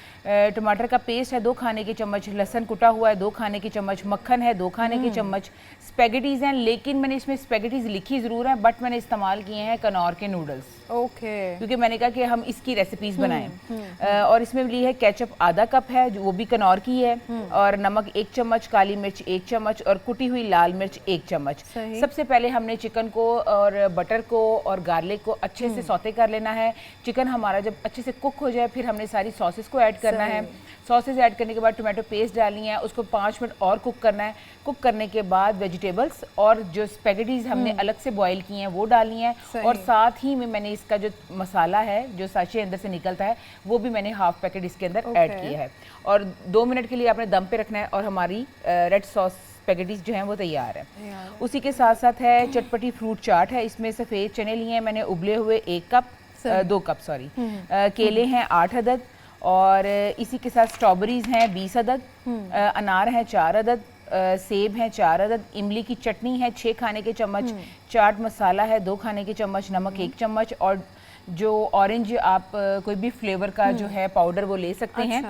ٹماٹر کا پیسٹ ہے 2 کھانے کے چمچ, لہسن کٹا ہوا ہے 2 کھانے کے چمچ, مکھن ہے 2 کھانے کے چمچ, اسپیگیٹیز ہیں, لیکن میں نے اس میں اسپیگیٹیز لکھی ضرور ہیں بٹ میں نے استعمال کیے ہیں کنور کے نوڈلز, کیونکہ میں نے کہا کہ ہم اس کی ریسیپیز بنائیں. اور اس میں لی ہے کیچپ ½ کپ ہے, وہ بھی کنور کی ہے, اور نمک 1 چمچ, کالی مرچ 1 چمچ, اور کٹی ہوئی لال مرچ 1 چمچ. سب سے پہلے ہم نے چکن کو اور بٹر کو اور گارلک کو اچھے سے سوتے کر لینا ہے. چکن ہمارا جب اچھے سے کک ہو جائے پھر ہم نے ساری ساسز کو ایڈ کرنا ہے. ساسز ایڈ کرنے کے بعد ٹومیٹو پیسٹ ڈالنی ہے, اس کو 5 منٹ اور کک کرنا ہے. کک کرنے کے بعد ویجیٹیبلز اور جو اسپیگیٹیز ہم نے الگ سے بوائل کی ہیں وہ ڈالنی ہیں, اور ساتھ ہی میں نے اس کا جو مسالہ ہے جو ساچے اندر سے نکلتا ہے وہ بھی میں نے ½ پیکٹ اس کے اندر ایڈ کیا ہے. اور 2 منٹ کے لیے آپ نے دم پہ رکھنا ہے, اور ہماری ریڈ سوس اسپیگیٹیز جو ہیں وہ تیار ہیں. اسی کے ساتھ ساتھ ہے چٹپٹی فروٹ چاٹ ہے. اس میں سفید چنے لیے ہیں میں نے ابلے ہوئے 2 کپ, کیلے ہیں 8 عدد, اور اسی کے ساتھ سٹرابریز ہیں 20 عدد, انار ہیں 4 عدد, سیب ہیں 4 عدد, املی کی چٹنی ہے 6 کھانے کے چمچ, چاٹ مسالہ ہے 2 کھانے کے چمچ, نمک 1 چمچ, اور جو اورنج آپ کوئی بھی فلیور کا جو ہے پاؤڈر وہ لے سکتے ہیں,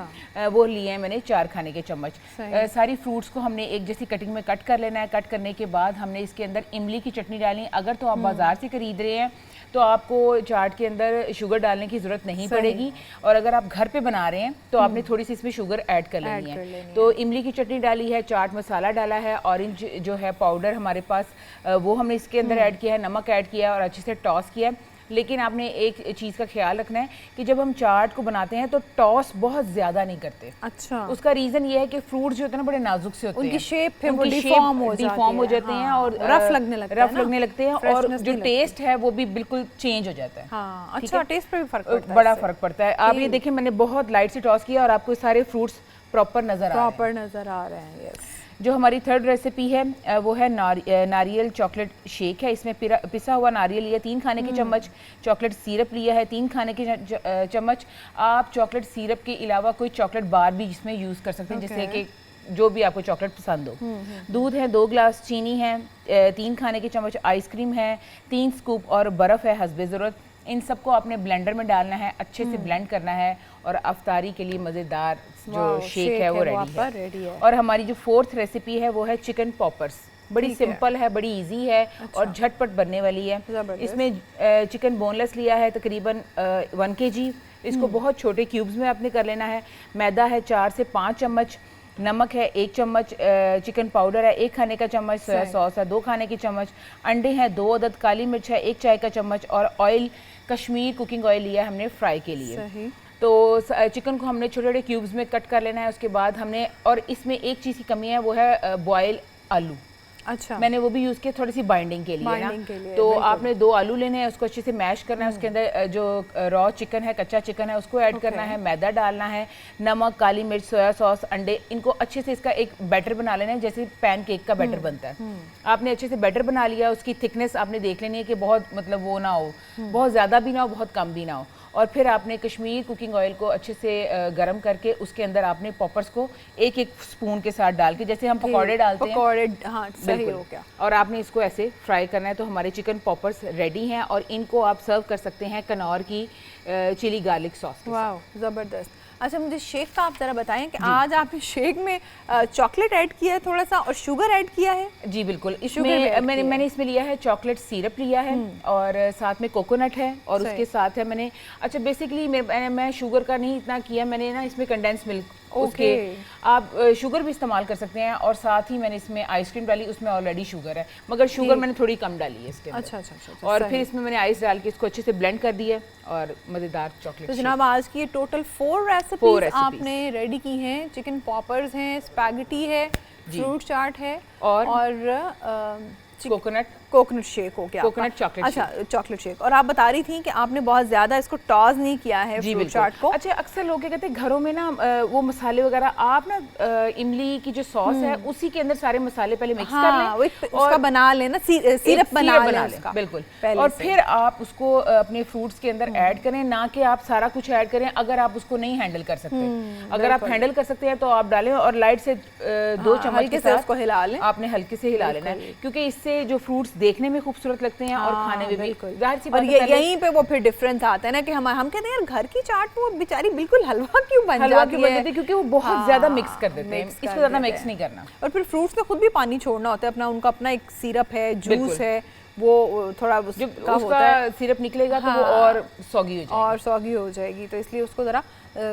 وہ لیے ہیں میں نے 4 کھانے کے چمچ. ساری فروٹس کو ہم نے ایک جیسی کٹنگ میں کٹ کر لینا ہے. کٹ کرنے کے بعد ہم نے اس کے اندر املی کی چٹنی ڈالنی. اگر تو آپ بازار سے خرید رہے ہیں تو آپ کو چاٹ کے اندر شوگر ڈالنے کی ضرورت نہیں پڑے گی, اور اگر آپ گھر پہ بنا رہے ہیں تو آپ نے تھوڑی سی اس میں شوگر ایڈ کر لینی ہے. تو املی کی چٹنی ڈالی ہے, چاٹ مسالہ ڈالا ہے, اورنج جو ہے پاؤڈر ہمارے پاس وہ ہم نے اس کے اندر ایڈ کیا ہے, نمک ایڈ کیا ہے اور اچھے سے ٹاس کیا ہے. لیکن آپ نے ایک چیز کا خیال رکھنا ہے کہ جب ہم چاٹ کو بناتے ہیں تو ٹاس بہت زیادہ نہیں کرتے. اچھا, اس کا ریزن یہ ہے کہ فروٹ جو ہوتے ہیں نا بڑے نازک سے ہوتے ہیں, ان کی شیپ پھر وہ ڈیفارم ہو جاتے ہیں اور رف لگنے لگتے ہیں اور جو ٹیسٹ ہے وہ بھی بالکل چینج ہو جاتا ہے. ہاں اچھا, ٹیسٹ پہ بھی فرق پڑتا ہے, بڑا فرق پڑتا ہے. آپ یہ دیکھیں میں نے بہت لائٹ سے ٹاس کیا اور آپ کو سارے فروٹس پراپر نظر آ رہے ہیں. یس, جو ہماری تھرڈ ریسیپی ہے وہ ہے ناریل چاکلیٹ شیک ہے. اس میں پسا ہوا ناریل لیا 3 کھانے کے چمچ, چاکلیٹ سیرپ لیا ہے 3 کھانے کے چمچ. آپ چاکلیٹ سیرپ کے علاوہ کوئی چاکلیٹ بار بھی اس میں یوز کر سکتے ہیں, جیسے کہ جو بھی آپ کو چاکلیٹ پسند ہو. دودھ ہے 2 گلاس, چینی ہے 3 کھانے کے چمچ, آئس کریم ہے 3 سکوپ اور برف ہے حسب ضرورت. ان سب کو آپ نے بلینڈر میں ڈالنا ہے, اچھے سے بلینڈ کرنا ہے اور افطاری کے لیے مزیدار جو شیک ہے وہ ریڈی ہے. اور ہماری جو 4تھ ریسیپی ہے وہ ہے چکن پاپرز. بڑی سمپل ہے, بڑی ایزی ہے اور جھٹ پٹ بننے والی ہے. اس میں چکن بون لیس لیا ہے تقریباً 1 kg. اس کو بہت چھوٹے کیوبز میں آپ نے کر لینا ہے. میدا ہے 4 سے 5 چمچ, نمک ہے 1 چمچ, چکن پاؤڈر ہے 1 کھانے کا چمچ, سویا سوس ہے 2 کھانے کی چمچ, انڈے ہیں 2 عدد, کالی مرچ ہے 1 چائے کا چمچ اور آئل کشمیر کوکنگ آئل لیا ہے ہم نے فرائی کے لیے. تو چکن کو ہم نے چھوٹے چھوٹے کیوبز میں کٹ کر لینا ہے. اس کے بعد ہم نے, اور اس میں ایک چیز کی کمی ہے وہ ہے بوائل آلو. اچھا, میں نے وہ بھی یوز کیا تھوڑی سی بائنڈنگ کے لیے نا. تو آپ نے 2 آلو لینے ہیں, اس کو اچھے سے میش کرنا ہے. اس کے اندر جو را چکن ہے, کچا چکن ہے, اس کو ایڈ کرنا ہے. میدا ڈالنا ہے, نمک, کالی مرچ, سویا سوس, انڈے. ان کو اچھے سے اس کا ایک بیٹر بنا لینا ہے جیسے پین کیک کا بیٹر بنتا ہے. آپ نے اچھے سے بیٹر بنا لیا. اس کی تھکنس آپ نے دیکھ لینی ہے کہ بہت مطلب وہ نہ ہو, بہت زیادہ بھی نہ ہو, بہت کم بھی نہ ہو. اور پھر آپ نے کشمیر کوکنگ آئل کو اچھے سے گرم کر کے اس کے اندر آپ نے پاپرز کو ایک سپون کے ساتھ ڈال کے, جیسے ہم پکوڑے ڈالتے ہیں, پکوڑے, ہاں صحیح ہو گیا. اور آپ نے اس کو ایسے فرائی کرنا ہے. تو ہمارے چکن پاپرز ریڈی ہیں اور ان کو آپ سرو کر سکتے ہیں کنور کی چلی گارلک ساس کے ساتھ. واو, زبردست. اچھا, مجھے شیک کا آپ ذرا بتائیں کہ آج آپ نے شیک میں چاکلیٹ ایڈ کیا ہے تھوڑا سا اور شوگر ایڈ کیا ہے. جی بالکل, اس میں میں نے اس میں لیا ہے چاکلیٹ سیرپ لیا ہے اور ساتھ میں کوکونٹ ہے اور اس کے ساتھ ہے میں نے, اچھا بیسکلی میں شوگر کا نہیں اتنا کیا, میں نے نا اس میں کنڈینس ملک, اس کے آپ شوگر بھی استعمال کر سکتے ہیں. اور ساتھ ہی میں نے اس میں آئس کریم ڈالی, اس میں آلریڈی شوگر ہے مگر شوگر میں نے تھوڑی کم ڈالی ہے اس کے اندر. اچھا اچھا اچھا. اور پھر اس میں نے آئس ڈال کے اس کو اچھے سے بلینڈ کر دیا اور مزیدار چاکلیٹ. تو جناب آج کی یہ ٹوٹل 4 ریسیپیز آپ نے ریڈی کی ہیں. چکن پاپرز ہیں, اسپیگٹی ہے, فروٹ چاٹ ہے اور کوکونٹ شیک ہو گیا, کوکونٹ چاکلیٹ. اچھا, چاکلیٹ شیک. اور آپ بتا رہی تھیں کہ آپ نے بہت زیادہ اس کو ٹاس نہیں کیا ہے فروٹ چاٹ کو. اچھا, اکثر لوگ کیا کہتے ہیں گھروں میں نا وہ مسالے وغیرہ, آپ نا املی کی جو ساس ہے اسی کے اندر سارے مسالے پہلے مکس کر لیں, اس کا بنا لینا, سیرپ بنا لیں بالکل, اور پھر آپ اس کو اپنے فروٹس کے اندر ایڈ کریں, نہ کہ آپ سارا کچھ ایڈ کریں اگر آپ اس کو نہیں ہینڈل کر سکتے. اگر آپ ہینڈل کر سکتے ہیں تو آپ ڈالیں اور لائٹ سے 2 چمچ کے ساتھ اس کو ہلا لیں. آپ نے ہلکے سے ہلا لینا ہے کیونکہ اس سے جو فروٹس دیکھنے میں خوبصورت لگتے ہیں اور کھانے میں بھی ظاہر سی بات ہے. اور یہیں پہ وہ پھر ڈفرنس آتا ہے نا کہ ہم کہتے ہیں یار گھر کی چاٹ وہ بیچاری بالکل حلوہ کیوں بن جاتی ہے, کیونکہ وہ بہت زیادہ مکس کر دیتے ہیں, اس کو زیادہ مکس نہیں کرنا. اور پھر فروٹس میں خود بھی پانی چھوڑنا ہوتا ہے اپنا, ان کا اپنا ایک سیرپ ہے, جوس ہے, وہ تھوڑا اس کا سیرپ نکلے گا تو وہ اور سوگی ہو جائے گی. تو اس لیے اس کو ذرا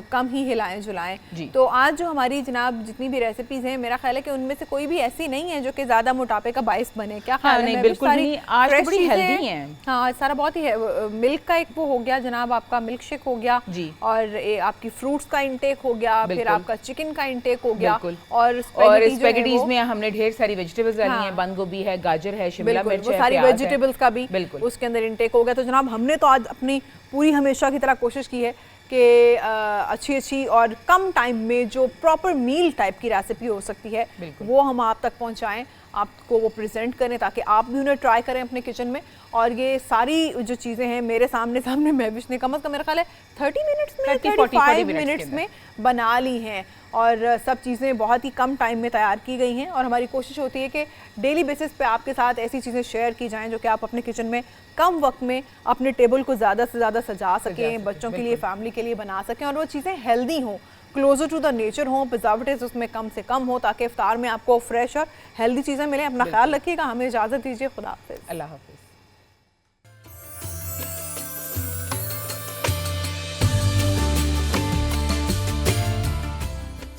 کم ہی ہلائیں جلائیں. تو آج جو ہماری جناب جتنی بھی ریسیپیز ہیں, میرا خیال ہے کہ ان میں سے کوئی بھی ایسی نہیں ہے جو کہ زیادہ موٹاپے کا باعث بنے. کیا خیال ہے؟ بالکل نہیں, آج تو بڑی ہیلدی ہیں. ہاں, سارا بہت ہی ہے. ملک کا ایک وہ ہو گیا جناب, آپ کا ملک شیک ہو گیا, اور آپ کی فروٹس کا انٹیک ہو گیا, پھر آپ کا چکن کا انٹیک ہو گیا, اور اسپیگٹیز میں ہم نے ڈھیر ساری ویجیٹیبلز ڈالی ہیں, بند گوبھی ہے, گاجر ہے, شملہ مرچ ہے, ساری ویجیٹیبلز کا بھی اس کے اندر انٹیک ہو گیا. تو جناب ہم نے تو آج اپنی پوری ہمیشہ کی طرح کوشش کی ہے کہ اچھی اور کم ٹائم میں جو پراپر میل ٹائپ کی ریسیپی ہو سکتی ہے وہ ہم آپ تک پہنچائیں, آپ کو وہ پریزنٹ کریں تاکہ آپ بھی انہیں ٹرائی کریں اپنے کچن میں. اور یہ ساری جو چیزیں ہیں میرے سامنے مہوش نے کم از کم میرا خیال ہے 30 منٹس میں 35 منٹس میں بنا لی ہیں, اور سب چیزیں بہت ہی کم ٹائم میں تیار کی گئی ہیں. اور ہماری کوشش ہوتی ہے کہ ڈیلی بیسس پہ آپ کے ساتھ ایسی چیزیں شیئر کی جائیں جو کہ آپ اپنے کچن میں کم وقت میں اپنے ٹیبل کو زیادہ سے زیادہ سجا سکیں, بچوں کے لیے, فیملی کے لیے بنا سکیں, اور وہ چیزیں ہیلدی ہوں, کلوزر ٹو دا نیچر ہوں, پرزرویٹیوز اس میں کم سے کم ہو, تاکہ افطار میں آپ کو فریش اور ہیلدی چیزیں ملیں. اپنا خیال رکھیے گا. ہمیں اجازت دیجیے. خدا حافظ. اللہ حافظ.